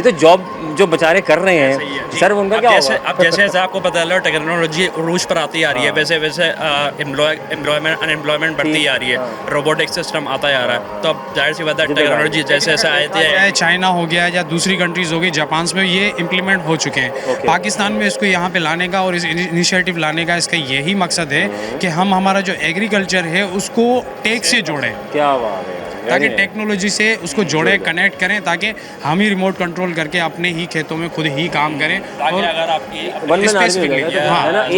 तो जॉब जो बेचारे कर रहे हैं सर, उनका क्या होगा? अब जैसे आपको पता है टेक्नोलॉजी रूज पर आती आ रही है, वैसे वैसे अनएम्प्लॉयमेंट बढ़ती आ रही है, रोबोटिक सिस्टम आता आ रहा है, तो अब जाहिर सी बात है टेक्नोलॉजी जैसे जैसे आती है, चाहे चाइना हो गया या दूसरी कंट्रीज़ हो गई, जापान में ये इम्प्लीमेंट हो चुके हैं। पाकिस्तान में इसको यहाँ पे लाने का और इस इनिशिएटिव लाने का इसका यही मकसद है कि हम हमारा जो एग्रीकल्चर है उसको टेक से जोड़ें, क्या बात है, ताकि टेक्नोलॉजी से उसको जोड़े, कनेक्ट करें, ताकि हम ही रिमोट कंट्रोल करके अपने ही खेतों में खुद ही काम करें। और अगर आपकी स्पेसिफिकली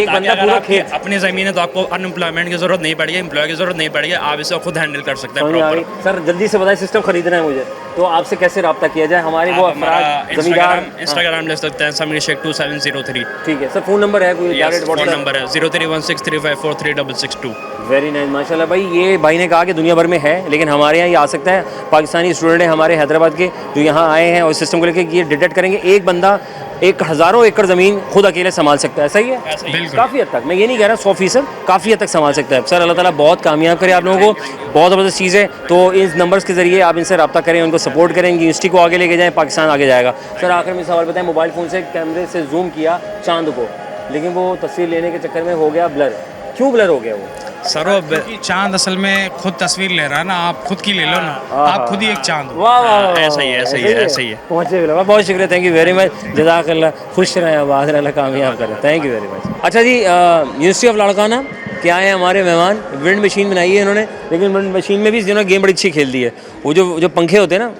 एक बंदा पूरा खेत अपनी ज़मीन है तो आपको अनएम्प्लॉयमेंट की ज़रूरत नहीं पड़ेगी, एम्प्लॉय की ज़रूरत नहीं पड़ेगी, आप इसे खुद हैंडल कर सकते हैं प्रॉपर। सर जल्दी से बताएं, सिस्टम खरीदना है मुझे, तो आपसे कैसे रब्ता किया जाए? हमारे वो इंस्टाग्राम ले सकते हैं, समीर शेख 2703। ठीक है सर, फ़ोन नंबर है कोई? फ़ोन नंबर है 0316354366। वेरी नाइस, माशाल्लाह भाई। ये भाई ने कहा कि दुनिया भर में है, लेकिन हमारे यहाँ ये आ सकता है। पाकिस्तानी स्टूडेंट हैं हमारे हैदराबाद के, जो यहाँ आए हैं और सिस्टम को लेकर ये डिटेक्ट करेंगे। एक बंदा एक हज़ारों एकड़ ज़मीन खुद अकेले संभाल सकता है, सही है? बिल्कुल। काफ़ी हद तक, मैं ये नहीं कह रहा 100%, काफ़ी हद तक संभाल सकता है सर। अल्लाह ताला बहुत कामयाब करे आप लोगों को, बहुत ज़बरदस्त चीज़ है। तो इस नंबर्स के ज़रिए आप इनसे रब्ता करें, उनको सपोर्ट करें, यूनिवर्सिटी को आगे लेके जाएँ, पाकिस्तान आगे जाएगा। सर आखिर में सवाल बताएं, मोबाइल फ़ोन से कैमरे से जूम किया चांद को, लेकिन वो तस्वीर लेने के चक्कर में हो गया ब्लर, क्यों ब्लर हो गया वो? सर वो क्योंकि चांद असल में खुद तस्वीर ले रहा है ना, आप खुद की ले लो ना, आप खुद ही एक चांद हो। वाह वाह वाह, ऐसा ही है, ऐसा ही है, ऐसा ही है। पहुंचे बिल्कुल, बहुत शुक्रिया, थैंक यू वेरी मच, जज़ाकल्लाह, खुश रहें, आबाद रहें, कामयाब करें, थैंक यू वेरी मच। अच्छा जी, यूनिवर्सिटी ऑफ लाड़काना क्या है हमारे मेहमान, विंड मशीन बनाई है इन्होंने, लेकिन विंड मशीन में भी गेम बड़ी अच्छी खेल दी है। वो जो पंखे होते हैं ना,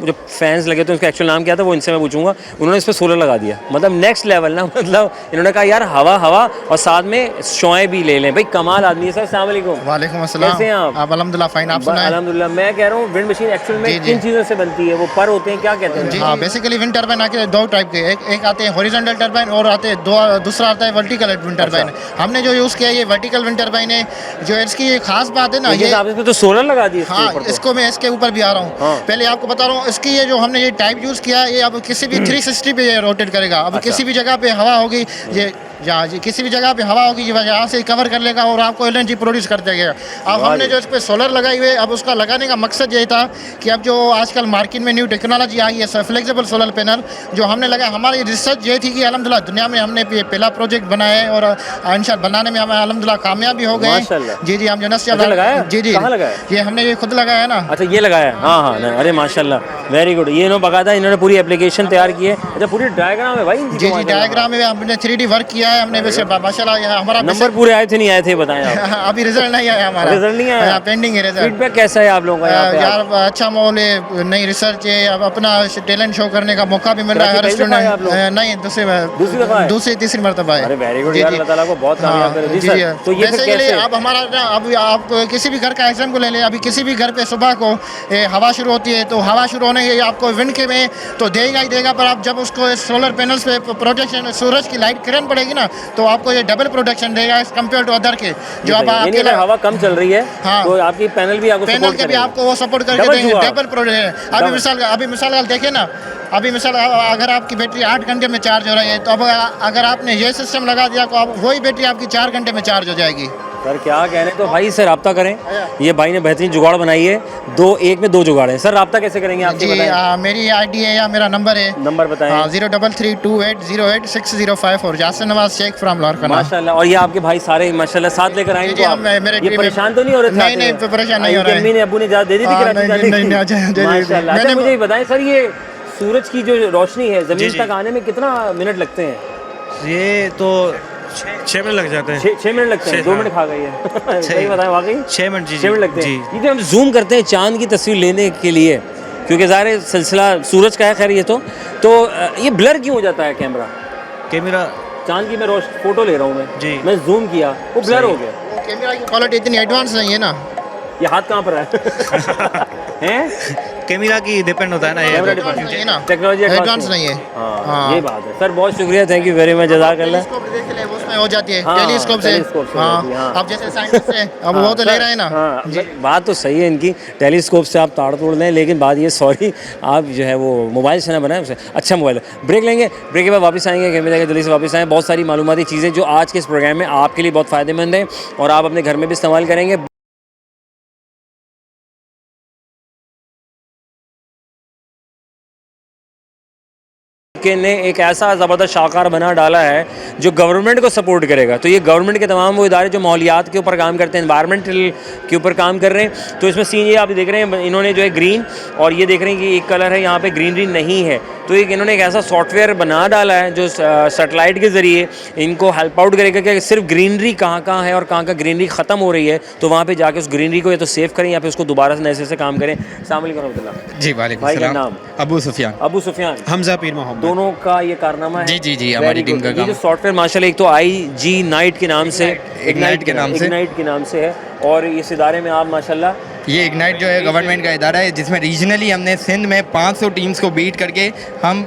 जो फैंस लगे होते हैं, उसका एक्चुअल नाम क्या था वो इनसे मैं पूछूंगा। उन्होंने इस पर सोलर लगा दिया, मतलब नेक्स्ट लेवल ना, मतलब इन्होंने कहा यार हवा और साथ में शॉएं भी ले लें। भाई कमाल आदमी है सर। अस्सलाम वालेकुम। वालेकुम अस्सलाम। कैसे हैं आप? अल्हम्दुलिल्लाह फाइन, आप सुनाएं? अल्हम्दुलिल्लाह। मैं कह रहा हूँ विंड मशीन एक्चुअल में किन चीज़ों से बनती है? वो पर होते हैं, क्या कहते हैं? हाँ, बेसिकली विंड टरबाइन आके दो टाइप के, एक आते हैं हॉरिजॉन्टल टरबाइन और आते हैं दूसरा आता है वर्टिकल विंड टरबाइन। हमने जो यूज़ किया ये वर्टिकल विंड टरबाइन है। जो इसकी एक खास बात है ना, ये आप इसमें तो सोलर लगा दी। हाँ, इसको मैं इसके ऊपर भी आ रहा हूँ। पहले आपको बता रहा हूँ, इसकी ये जो हमने ये टाइप यूज़ किया, ये अब किसी भी 360 पे ये रोटेट करेगा। अब किसी भी जगह पे हवा होगी, ये जहाँ किसी भी जगह पे हवा होगी, यहाँ से कवर कर लेगा और आपको एनर्जी प्रोड्यूस कर देगा। अब हमने जो इस पर सोलर लगाई हुई है, अब उसका लगाने का मकसद ये था कि अब जो आजकल मार्केट में न्यू टेक्नोलॉजी आई है फ्लेक्सिबल सोलर पैनल, जो हमने लगाया, हमारी रिसर्च ये थी कि अल्हम्दुलिल्लाह दुनिया में हमने पहला प्रोजेक्ट बनाया है और इंशाअल्लाह बनाने में हमें अल्हम्दुलिल्लाह कामयाब भी हो गए। जी जी, हम यूनिवर्सिटी लगाया। जी जी, कहाँ लगाया? ये हमने ये खुद लगाया है ना। अच्छा, ये लगाया। हाँ हाँ, अरे माशाल्लाह, वेरी गुड। ये इन्होंने बकायदा इन्होंने पूरी एप्लीकेशन तैयार की है। अच्छा, पूरी डायग्राम है भाई? जी जी, डायग्राम में हमने 3D वर्क किया है हमने। वैसे माशाल्लाह हमारा नंबर पूरे आए थे नहीं आए थे बताएं आप? अभी रिजल्ट नहीं आया हमारा। रिजल्ट नहीं आया? पेंडिंग है रिजल्ट। फीडबैक कैसा है आप लोगों का यहाँ पे? यार अच्छा माहौल है, नई रिसर्च है, अब अपना टैलेंट शो करने का मौका भी मिल रहा है हर स्टूडेंट। नहीं, दूसरी तीसरी मरतबा है। अरे वेरी गुड यार, अल्लाह ताला को बहुत कामयाब करे। जी सर, तो ये फिर कैसे? अब हमारा अब आप किसी भी घर का एग्जाम्पल ले लें, अभी किसी भी घर पे सुबह को हवा शुरू होती है, तो हवा शुरू होने के आपको विंड के में तो देगा ही देगा, पर आप जब उसको सोलर पैनल्स पे प्रोटेक्शन, सूरज की लाइट किरण पड़ेगी ना, तो आपको ये डबल प्रोटेक्शन देगा एज कम्पेयर टू अदर के। जो अब आपके हवा कम चल रही है, हाँ, तो आपकी पैनल भी आपको पैनल के भी आपको वो सपोर्ट करके देंगे, डबल प्रोटेक्शन। अभी मिसाल देखें ना, अभी मिसाल अगर आपकी बैटरी 8 घंटे में चार्ज हो रही है, तो अब अगर आपने ये सिस्टम लगा दिया तो अब वही बैटरी आपकी 4 घंटे में चार्ज हो जाएगी। सर क्या कह रहे हैं, तो भाई से रब्ता करें। ये भाई ने बेहतरीन जुगाड़ बनाई है, एक में दो जुगाड़ है। सर रब्ता कैसे करेंगे आप? जी, मेरी आईडी है या मेरा नंबर है, नंबर बताएं। 03328086054। जासिर नवाज शेख फ्रॉम लाड़काना। माशाल्लाह। और ये आपके भाई सारे माशाल्लाह साथ लेकर आएंगे? ये परेशान तो नहीं हो रहे? नहीं, परेशान नहीं हो रहे। अम्मी ने अब्बू ने इजाज़त दे दी थी? माशाल्लाह। अच्छा मुझे बताएं सर, ये सूरज की जो रोशनी है ज़मीन तक आने में कितना मिनट लगते हैं? ये तो 6 मिनट लग जाते हैं। 6 मिनट लगते हैं? 2 मिनट खा गई है। सही बताएं, वाकई 6 मिनट? जी, 6 मिनट लगते हैं। ये जो हम जूम करते हैं चांद की तस्वीर लेने के लिए, क्योंकि ज़ाहिर सिलसिला सूरज का है, खैर ये तो ये ब्लर क्यों हो जाता है कैमरा? चांद की मैं फोटो ले रहा हूँ मैं जूम किया, वो ब्लर हो गया। कैमरा की क्वालिटी इतनी एडवांस नहीं है ना। ये हाथ कहाँ पर है? कैमरा की डिपेंड होता है ना, ये टेक्नोलॉजी एडवांस नहीं है। हाँ, ये बात है सर। बहुत शुक्रिया, थैंक यू वेरी मच, जज़ाकल्लाह। उसमें हो जाती है टेलीस्कोप से। हाँ, अब जैसे साइंटिस्ट है, अब वो तो ले रहे हैं ना। बात तो सही है इनकी, टेलीस्कोप से आप ताड़ तोड़ लें, लेकिन बात ये, सॉरी आप जो है वो मोबाइल से ना बनाएं, उसे अच्छा मोबाइल। ब्रेक लेंगे, ब्रेक के बाद वापस आएंगे, कैमरे जल्दी से वापस आएँ। बहुत सारी मालूमाती चीज़ें जो आज के इस प्रोग्राम में आपके लिए बहुत फ़ायदेमंद हैं और आप अपने घर में भी इस्तेमाल करेंगे। ने एक ऐसा ज़बरदस्त शाहकार बना डाला है जो गवर्नमेंट को सपोर्ट करेगा। तो ये गवर्नमेंट के तमाम वो इदारे जो माहौलियात के ऊपर काम करते हैं, एनवायरमेंटल के ऊपर काम कर रहे हैं, तो इसमें सीन ये आप देख रहे हैं, इन्होंने जो है ग्रीन, और ये देख रहे हैं कि एक कलर है यहाँ पे ग्रीनरी नहीं है, तो इन्होंने एक ऐसा सॉफ्टवेयर बना डाला है जो सैटेलाइट के ज़रिए इनको हेल्प आउट करेगा कि सिर्फ ग्रीनरी कहाँ है और कहाँ ग्रीनरी ख़त्म हो रही है, तो वहाँ पर जाके उस ग्रीनरी को या तो सेव करें या फिर उसको दोबारा से नए से काम करें। अस्सलाम वालेकुम रहमतुल्लाह। जी वालेकुम भाई का सलाम। नाम? अबू सुफियान। अबू सुफियान। हमजा पीर मोहम्मद। दोनों का ये कारनामा है? जी हमारी टीम का काम। ये जो सॉफ्टवेयर माशाल्लाह एक तो IG नाइट के नाम से, इग्नाइट के नाम से है, और इस इदारे में आप माशाल्लाह ये इग्नाइट जो है गवर्नमेंट का इदारा है जिसमें रीजनली हमने सिंध में 500 टीम्स को बीट करके हम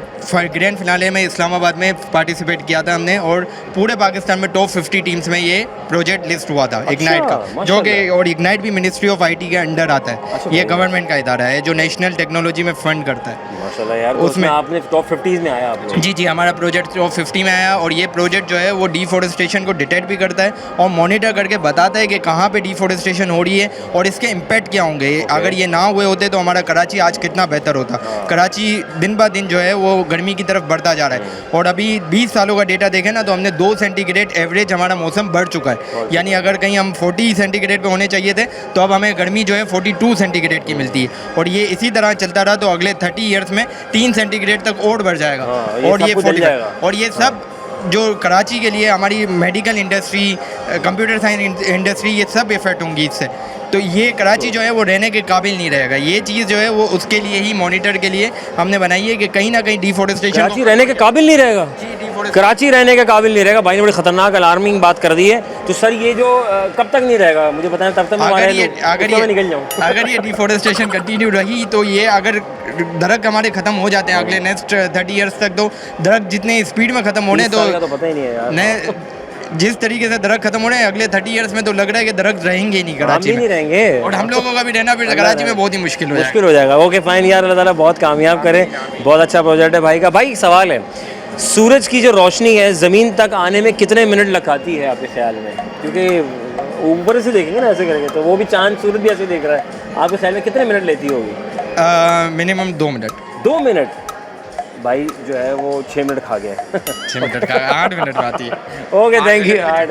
ग्रैंड फिनाले में इस्लामाबाद में पार्टिसिपेट किया था हमने, और पूरे पाकिस्तान में टॉप 50 टीम्स में ये प्रोजेक्ट लिस्ट हुआ था इग्नाइट का, जो कि और इग्नाइट भी मिनिस्ट्री ऑफ आईटी के अंडर आता है। ये गवर्नमेंट का इदारा है जो नेशनल टेक्नोलॉजी में फंड करता है। माशाल्लाह यार, उसमें आपने टॉप 50 में आया आप लोग? जी, हमारा प्रोजेक्ट टॉप 50 में आया, और ये प्रोजेक्ट जो है वो डिफॉरेस्टेशन को डिटेक्ट भी करता है और मॉनिटर करके बताता है कि कहाँ पे डिफॉरेस्टेशन हो रही है और इसके इम्पैक्ट क्या होंगे। अगर ये ना हुए होते तो हमारा कराची आज कितना बेहतर होता। कराची दिन ब दिन जो है वो गर्मी की तरफ बढ़ता जा रहा है, और अभी 20 सालों का डेटा देखें ना तो हमने 2 सेंटीग्रेड एवरेज हमारा मौसम बढ़ चुका है। यानी अगर कहीं हम 40 सेंटीग्रेड पे होने चाहिए थे तो अब हमें गर्मी जो है 42 सेंटीग्रेड की मिलती है, और ये इसी तरह चलता रहा तो अगले 30 ईयर्स में 3 सेंटीग्रेड तक और बढ़ जाएगा। और ये 40 और ये सब जो कराची के लिए हमारी medical industry, computer science industry, ये सब इफेक्ट होंगी इससे। तो ये कराची जो है वो रहने के काबिल नहीं रहेगा। ये चीज़ जो है वो उसके लिए ही मॉनिटर के लिए हमने बनाई है कि कहीं ना कहीं डिफॉरेस्टेशन कराची रहने के काबिल नहीं रहेगा। कराची रहने के काबिल नहीं रहेगा। भाई ने बड़ी खतरनाक अलार्मिंग बात कर दी है। तो सर ये जो कब तक नहीं रहेगा मुझे बताएं, तब तक मैं निकल जाऊँ। अगर ये डिफॉरेस्टेशन कंटिन्यू रही तो ये अगर दरख्त हमारे ख़त्म हो जाते हैं अगले नेक्स्ट 30 ईयर्स तक, तो दरख्त जितने स्पीड में ख़त्म होने तो पता ही नहीं है यार। जिस तरीके से दरख्त खत्म हो रहे हैं अगले 30 ईयर्स में तो लग रहा है कि दरख्त रहेंगे ही नहीं कराची में। नहीं रहेंगे, और हम लोगों का भी रहना फिर कराची में बहुत ही मुश्किल हो जाएगा। ओके फाइन यार, अल्लाह ताला बहुत कामयाब करे। बहुत अच्छा प्रोजेक्ट है भाई का। भाई एक सवाल है, सूरज की जो रोशनी है ज़मीन तक आने में कितने मिनट लगाती है आपके ख्याल में? क्योंकि ऊपर से देखेंगे ना ऐसे करेंगे तो वो भी चांद सूरज भी ऐसे देख रहा है, आपके ख्याल में कितने मिनट लेती होगी? Minimum 2 minute. 2 मिनट? भाई जो है वो 6 मिनट खा गया। 6 मिनट का 8 मिनट आती है। Okay thank you. 8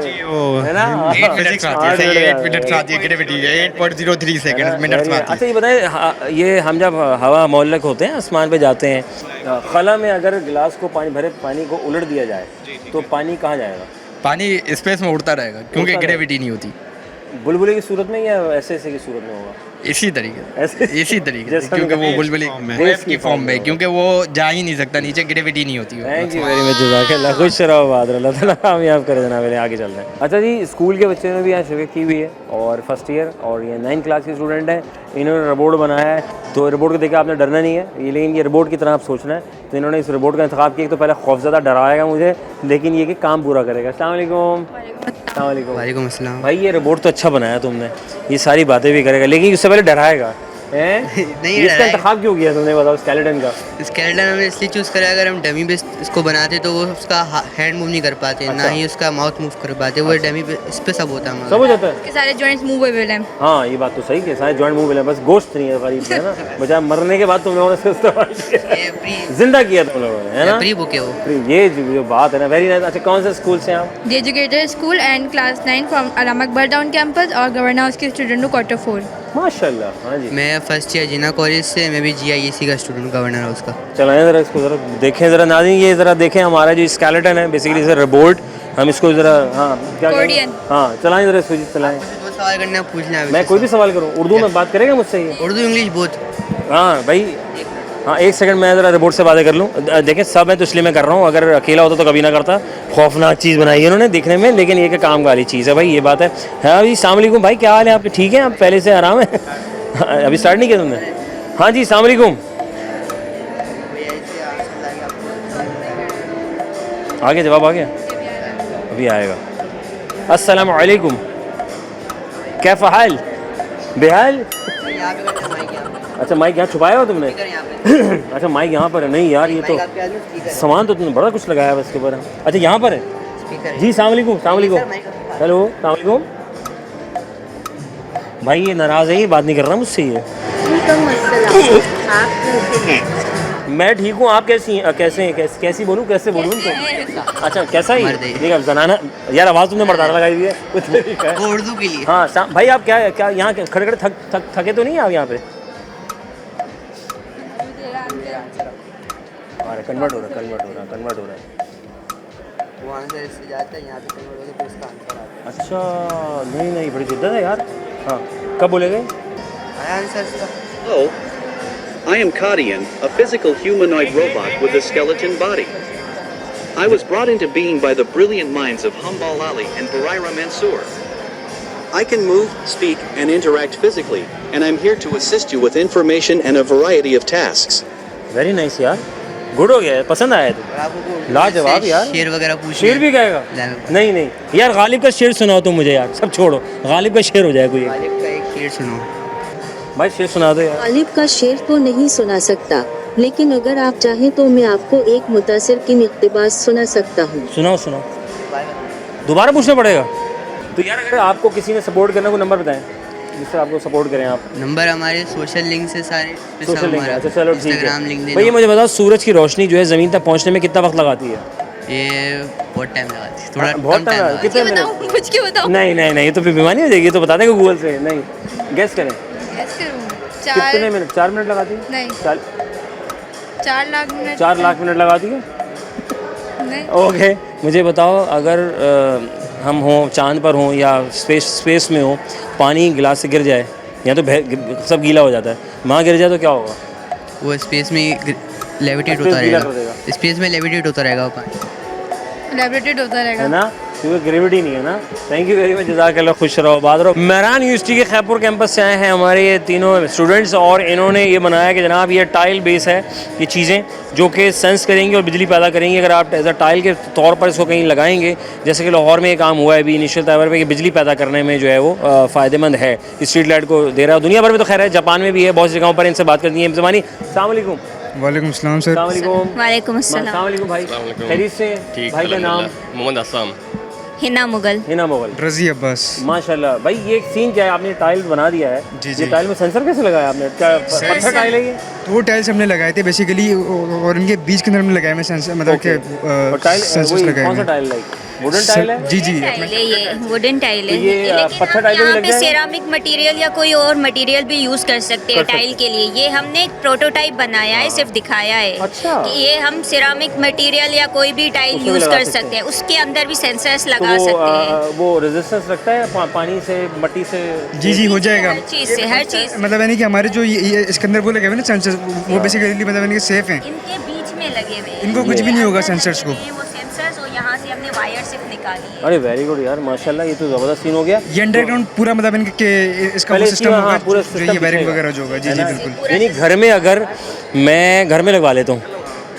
है ना, 8 मिनट आती है। 8 मिनट आती है ग्रेविटी 8.03 सेकंड मिनट में आती है। अच्छा ये बताएं, ये हम जब हवा मोहल्लक होते हैं आसमान पे जाते हैं, खला में अगर गिलास को पानी भरे पानी को उलट दिया जाए तो पानी कहाँ जाएगा? पानी स्पेस में उड़ता रहेगा क्योंकि ग्रेविटी नहीं होती। बुलबुले की सूरत में या ऐसे की सूरत में होगा? इसी तरीके से क्योंकि वो बुलबुले वेव की फॉर्म में, क्योंकि वो जा ही नहीं सकता नीचे, ग्रेविटी नहीं होती। थैंक यू वेरी मच, जज़ाकल्लाह। खुश रहो, बाद अल्लाह ताला कामयाब करे जनाब। आगे चल रहे हैं। अच्छा जी, स्कूल के बच्चे ने भी यहाँ शिरकत की हुई है और फर्स्ट ईयर और ये 9th क्लास के स्टूडेंट हैं। इन्होंने रोबोट बनाया है, तो रोबोट को देख के आपने डरना नहीं है ये, लेकिन ये रोबोट की तरह आप सोचना है। तो इन्होंने इस रोबोट का इंतखाब किया। तो पहले खौफज़दा डराएगा मुझे, लेकिन ये कि काम पूरा करेगा। अस्सलाम वालेकुम। वालेकुम अस्सलाम। भाई ये रोबोट तो अच्छा बनाया तुमने, ये सारी बातें भी करेगा, लेकिन उससे पहले डराएगा। नहीं, इसका इंतखाब क्यों किया तुमने, बताओ? स्केलेटन का स्केलेटन हमने इसलिए चूज़ करा, अगर हम डमी पे इसको बनाते तो वो उसका हैंड मूव नहीं कर पाते। अच्छा। ना ही उसका माउथ मूव कर पाते। वो डमी पे इस पे सब होता है, सब हो जाता है। के सारे जॉइंट्स मूवेबल हैं। हाँ ये बात तो सही है, सारे जॉइंट मूवेबल हैं, बस गोश्त नहीं है गरीब है ना। बचा मरने के बाद तुम लोगों ने इसको इस्तेमाल किया, जिंदा किया तुम लोगों ने, है ना? प्री बुक है वो। ये जो बात है ना, वेरी नाइस। अच्छा कौन से स्कूल से आप? The educator school and class 9 from Allama Akbar town campus और गवर्नर हाउस के स्टूडेंट हूँ, क्वार्टर 4। माशाल्लाह। हाँ जी, मैं फर्स्ट ईयर जिना कॉलेज से, मैं भी GIEC का स्टूडेंट, गवर्नर हाउस का। चलाएं ज़रा इसको, ज़रा देखें ज़रा नाज़रीन, ये ज़रा देखें हमारा जो स्केलेटन है बेसिकली सर रोबोट। हम इसको ज़रा क्या हाँ चलाएं ज़रा इसको, चलाएं। सवाल करना पूछना है, मैं कोई भी सवाल करूँ? उर्दू में बात करेगा मुझसे? ये उर्दू इंग्लिश बोथ। हाँ भाई, हाँ एक सेकंड मैं ज़रा रोबोट से बातें कर लूँ। देखें सब है तो इसलिए मैं कर रहा हूँ, अगर अकेला होता तो कभी ना करता। खौफनाक चीज़ बनाई है इन्होंने देखने में, लेकिन ये कि काम वाली चीज़ है भाई, ये बात है। हाँ जी, अस्सलाम वालेकुम भाई, क्या हाल है आपके? ठीक है, आप पहले से आराम है? अभी स्टार्ट नहीं किया तुमने? हाँ जी, अस्सलाम वालेकुम। आगे जवाब आ गया, अभी आएगा। अस्सलाम वालेकुम, कैफ़ा हाल? बेहाल? अच्छा माइक यहाँ छुपाया हो तुमने? अच्छा माइक यहाँ पर है। नहीं यार ये तो सामान तो तुमने बड़ा कुछ लगाया है इसके ऊपर। अच्छा यहाँ पर है जी। अस्सलाम वालेकुम। अस्सलाम वालेकुम। हेलो अस्सलाम वालेकुम। भाई ये नाराज़ है, ये बात नहीं कर रहा मुझसे। ये मैं ठीक हूँ, आप कैसी हैं? कैसी बोलूँ, कैसे बोलूँ उनको? अच्छा कैसा ही देखा जनाना यार, आवाज़ तुमने मर्दाना लगाई हुई है कुछ उर्दू के लिए। हाँ भाई आप क्या यहाँ खड़े खड़े थके तो नहीं आप यहाँ पे? अरे कन्वर्ट हो रहा है। वो आंसर इससे जाता है, यहाँ पे कन्वर्ट होकर फिर उसका आंसर आता है। अच्छा नहीं बड़ी जिद्दत है यार। हाँ कब बोलेंगे? आंसर इसका। Hello, I am Kadian, a physical humanoid robot with a skeleton body. I was brought into being by the brilliant minds of Humbal Ali and Baraira Mansour. I can move, speak, and interact physically, and I'm here to assist you with information and a variety of tasks. Very nice यार, good हो गया है, पसंद आया तो लाजवाब यार। शेर वगैरह पूछ शेर भी गाएगा? नहीं नहीं यार, गालिब का शेर सुनाओ तुम मुझे यार, सब छोड़ो, गालिब का शेर हो जाए कोई। गालिब का एक शेर सुनो भाई, शेर सुना दो यार। गालिब का शेर तो नहीं सुना सकता, लेकिन अगर आप चाहें तो मैं आपको एक मुतासिर की इक़्तिबास सुना सकता हूँ। सुनाओ सुनाओ, दोबारा पूछना पड़ेगा। तो यार अगर आपको किसी ने सपोर्ट करना, को नंबर बताएं जिससे आपको सपोर्ट करें आप। नंबर हमारे सोशल लिंक से सारे, सोशल लिंक, अच्छा चलो ठीक इंस्टाग्राम लिंक है। देना। भाई ये मुझे बताओ, सूरज की रोशनी जो है ज़मीन तक पहुंचने में कितना वक्त लगाती है? ये बहुत टाइम लगाती है, थोड़ा बहुत टाइम लगाती कितने मिनट? कुछ क्यों बताओ? नहीं नहीं नहीं, ये तो फिर बीमारी हो जाएगी, तो बता देंगे गूगल से। नहीं, गेस करें कितने मिनट? 4 मिनट लगाती है? नहीं, 4 लाख मिनट। 4 लाख मिनट लगाती है? नहीं। ओके, मुझे बताओ, अगर हम हों चांद पर हों या स्पेस में हो, पानी गिलास से गिर जाए, या तो सब गीला हो जाता है, वहाँ गिर जाए तो क्या होगा? वो स्पेस में लेविटेट होता रहेगा, स्पेस में लेविटेट होता रहेगा वो पानी, लेविटेट होता रहेगा, है ना, क्योंकि ग्रेविटी नहीं है ना। थैंक यू वेरी मच, जज़ाकल्लाह, खुश रहो, आबाद रहो। मेहरान यूनिवर्सिटी के खैरपुर कैंपस से आए हैं हमारे ये तीनों स्टूडेंट्स, और इन्होंने ये बनाया कि जनाब ये टाइल बेस है, ये चीज़ें जो कि सेंस करेंगी और बिजली पैदा करेंगी। अगर आप एज अ टाइल के तौर पर इसको कहीं लगाएंगे, जैसे कि लाहौर में ये काम हुआ है अभी इनिशियल तौर पर, कि बिजली पैदा करने में जो है वो फ़ायदेमंद है, स्ट्रीट लाइट को दे रहा है। दुनिया भर में तो खैर है, जापान में भी है, बहुत सी जगहों पर। इनसे बात करनी है। ज़मानी, अस्सलाम वालेकुम। वालेकुम अस्सलाम सर। वालेकुम अस्सलाम भाई, खैरियत से? भाई का नाम? मोहम्मद अस्सलाम। हिना मुगल। हिना मुगल। रज़ी अब्बास। माशाल्लाह। भाई ये एक सीन क्या है, आपने टाइल बना दिया है, ये टाइल में सेंसर कैसे लगाया आपने? क्या पत्थर टाइल है ये? तो वो टाइल्स हमने लगाए थे बेसिकली, और इनके बीच के अंदर हमने लगाए हैं सेंसर, मतलब के सेंसर्स लगाए हैं। कौन सा टाइल है? वुडन टाइल है? जी जी, ये वुडन टाइल है, ये पत्थर टाइल यहाँ भी पे लग जाए? सेरामिक मटेरियल या कोई और मटेरियल भी यूज कर सकते हैं टाइल के लिए। ये हमने एक प्रोटोटाइप बनाया है, सिर्फ दिखाया है कि ये हम सेरामिक मटेरियल या कोई भी टाइल यूज कर सकते हैं, उसके अंदर भी सेंसर्स लगा सकते हैं। वो रेजिस्टेंस रखता है पानी से, मट्टी से? जी जी, हो जाएगा हर चीज से, हर चीज। मतलब यानी कि हमारे जो ये इसके अंदर वो लगे हुए ना सेंसर्स, वो बेसिकली मतलब यानी कि सेफ हैं, इनके बीच में लगे हुए हैं, इनको कुछ भी नहीं होगा सेंसर्स को। वो सेंसर्स, और यहाँ से हमने वायर सिर्फ निकाली है। अरे वेरी गुड यार, माशाल्लाह, ये तो ज़बरदस्त सीन हो गया। ये अंडरग्राउंड पूरा मतलब इनके इसका सिस्टम होगा, पूरा जो ये वायरिंग वगैरह जो होगा। जी जी बिल्कुल। यानी घर में, अगर मैं घर में लगवा लेता हूँ,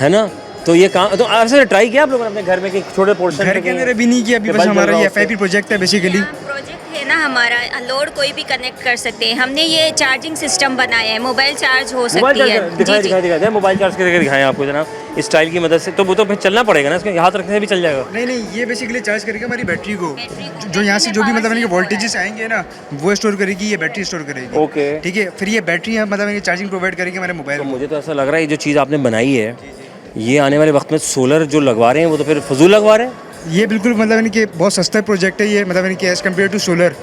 है ना, तो ये काम तो आपसे ट्राई किया आप लोगों ने अपने घर में कि छोटे पोर्शन घर के अंदर अभी नहीं किया, अभी बस हमारा ये FIP प्रोजेक्ट है बेसिकली। प्रोजेक्ट है ना हमारा, लोड कोई भी कनेक्ट कर सकते हैं। हमने ये चार्जिंग सिस्टम बनाया है, मोबाइल चार्ज हो सकती है। दिखाएं मोबाइल चार्ज करके दिखाएं आपको जनाब इस टाइल की मदद से। तो वो तो फिर चलना पड़ेगा ना, इसके हाथ रखने से भी चल जाएगा? नहीं नहीं, ये बेसिकली चार्ज करेगा हमारी बैटरी को, जो यहाँ से जो भी मतलब इनके वोल्टेजेस आएंगे ना, वो स्टोर करेगी, ये बैटरी स्टोर करेगी। ओके, ठीक है, फिर ये बैटरी मतलब चार्जिंग प्रोवाइड करेगी हमारे मोबाइल। मुझे तो ऐसा लग रहा है ये जो चीज़ आपने बनाई है, ये आने वाले वक्त में सोलर जो लगवा रहे हैं वो तो फिर फजूल लगवा रहे हैं। ये बिल्कुल मतलब इनके बहुत सस्ता प्रोजेक्ट है ये, मतलब इनके एज़ कम्पेयर टू सोलर।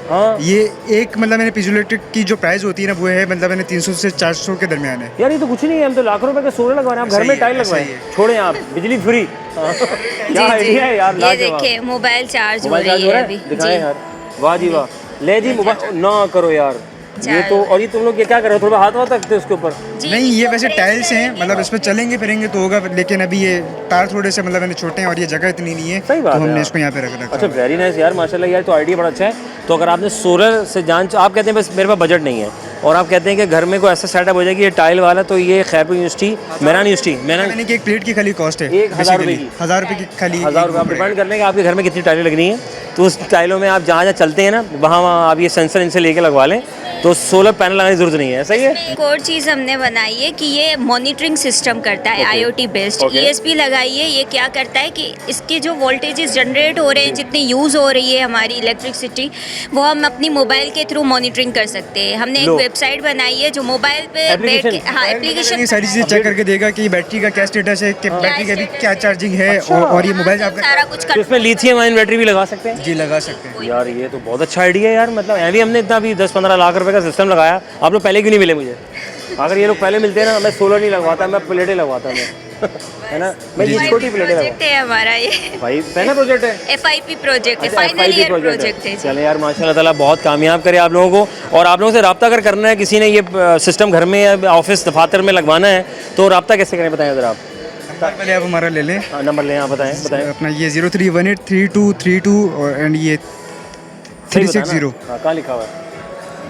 ये एक मतलब मैंने पीजोइलेक्ट्रिक की जो प्राइस होती है ना, वो है मतलब मैंने 300 से 400 के दरमियान है। यार ये तो कुछ नहीं है, हम तो लाखों रुपए का सोलर लगवा रहे हैं, आप घर में टाइल लगवाएं, छोड़ें आप बिजली फ्री। क्या आइडिया है यार, ये देखिए मोबाइल चार्ज हो रही है अभी। दिखाएं यार, वाह जी वाह। ले जी, मोबाइल ना करो यार ये तो। और ये तुम लोग ये क्या कर रहे हो, थोड़ा हाथ वाथ रखते हो उसके ऊपर? नहीं, ये वैसे टाइल्स हैं, मतलब इस पर चलेंगे फिरेंगे तो होगा, लेकिन अभी ये तार थोड़े से मतलब छोटे हैं और ये जगह इतनी नहीं है, सही बात तो है हमने यार। इसको यहाँ पे रख रखा। अच्छा, वेरी नाइस यार, माशाल्लाह यार, तो आइडिया बड़ा अच्छा है। तो अगर आपने सोलर से आप कहते हैं बस मेरे पास बजट नहीं है, और आप कहते हैं कि घर में कोई ऐसा सेटअप हो जाए कि ये टाइल वाला, तो ये खैरपुर यूनिवर्सिटी, मेहरान यूनिवर्सिटी, मैंने कि एक प्लेट की खाली कॉस्ट है 1000 रुपये की। 1000 रुपये की खाली। 1000 रुपये आप डिपेंड कर लेंगे आपके घर में कितनी टाइलें लगनी है, तो उस टाइलों में आप जहाँ जहाँ चलते हैं ना, वहाँ आप ये सेंसर इनसे लेके लगवा लें, तो सोलर पैनल लगाने की जरूरत नहीं है। सही है। एक और चीज़ हमने बनाई है कि ये मॉनिटरिंग सिस्टम करता है, IoT बेस्ड। ESP लगाई है, ये क्या करता है कि इसके जो वोल्टेजेस जनरेट हो रहे हैं, जितनी यूज़ हो रही है हमारी इलेक्ट्रिसिटी, वो हम अपनी मोबाइल के थ्रू मॉनिटरिंग कर सकते हैं। हमने एक वेबसाइट बनाई है जो मोबाइल पे एप्लीकेशन ये सारी चीज़ें चेक करके देगा कि बैटरी का क्या स्टेटस है, कि बैटरी का भी क्या चार्जिंग है, और ये मोबाइल सारा कुछ कर। इसमें लिथियम आयन बैटरी भी लगा सकते हैं? जी लगा सकते हैं यार, ये तो बहुत अच्छा आइडिया है यार। मतलब अभी हमने इतना भी 10-15 लाख रुपए का सिस्टम लगाया, आप लोग पहले क्यों नहीं मिले मुझे? अगर ये लोग पहले मिलते हैं ना, मैं सोलर नहीं लगवाता, मैं प्लेटें लगवाता मैं है ना, मैं ये छोटी प्लेटें प्रोजेक्ट है हमारा, ये भाई पहला प्रोजेक्ट है, FIP प्रोजेक्ट है, फाइनल ईयर प्रोजेक्ट है। चले यार, माशाल्लाह ताला बहुत कामयाब करे आप लोगों को। और आप लोगों से रब्ता अगर करना है, किसी ने ये सिस्टम घर में या ऑफिस दफातर में लगवाना है, तो रब्ता कैसे करें, बताएं ज़रा आप। पहले आप हमारा ले लें, नंबर लें आप, बताएं अपना ये 03183232 और एंड ये 360। हाँ, कहाँ लिखा हुआ है?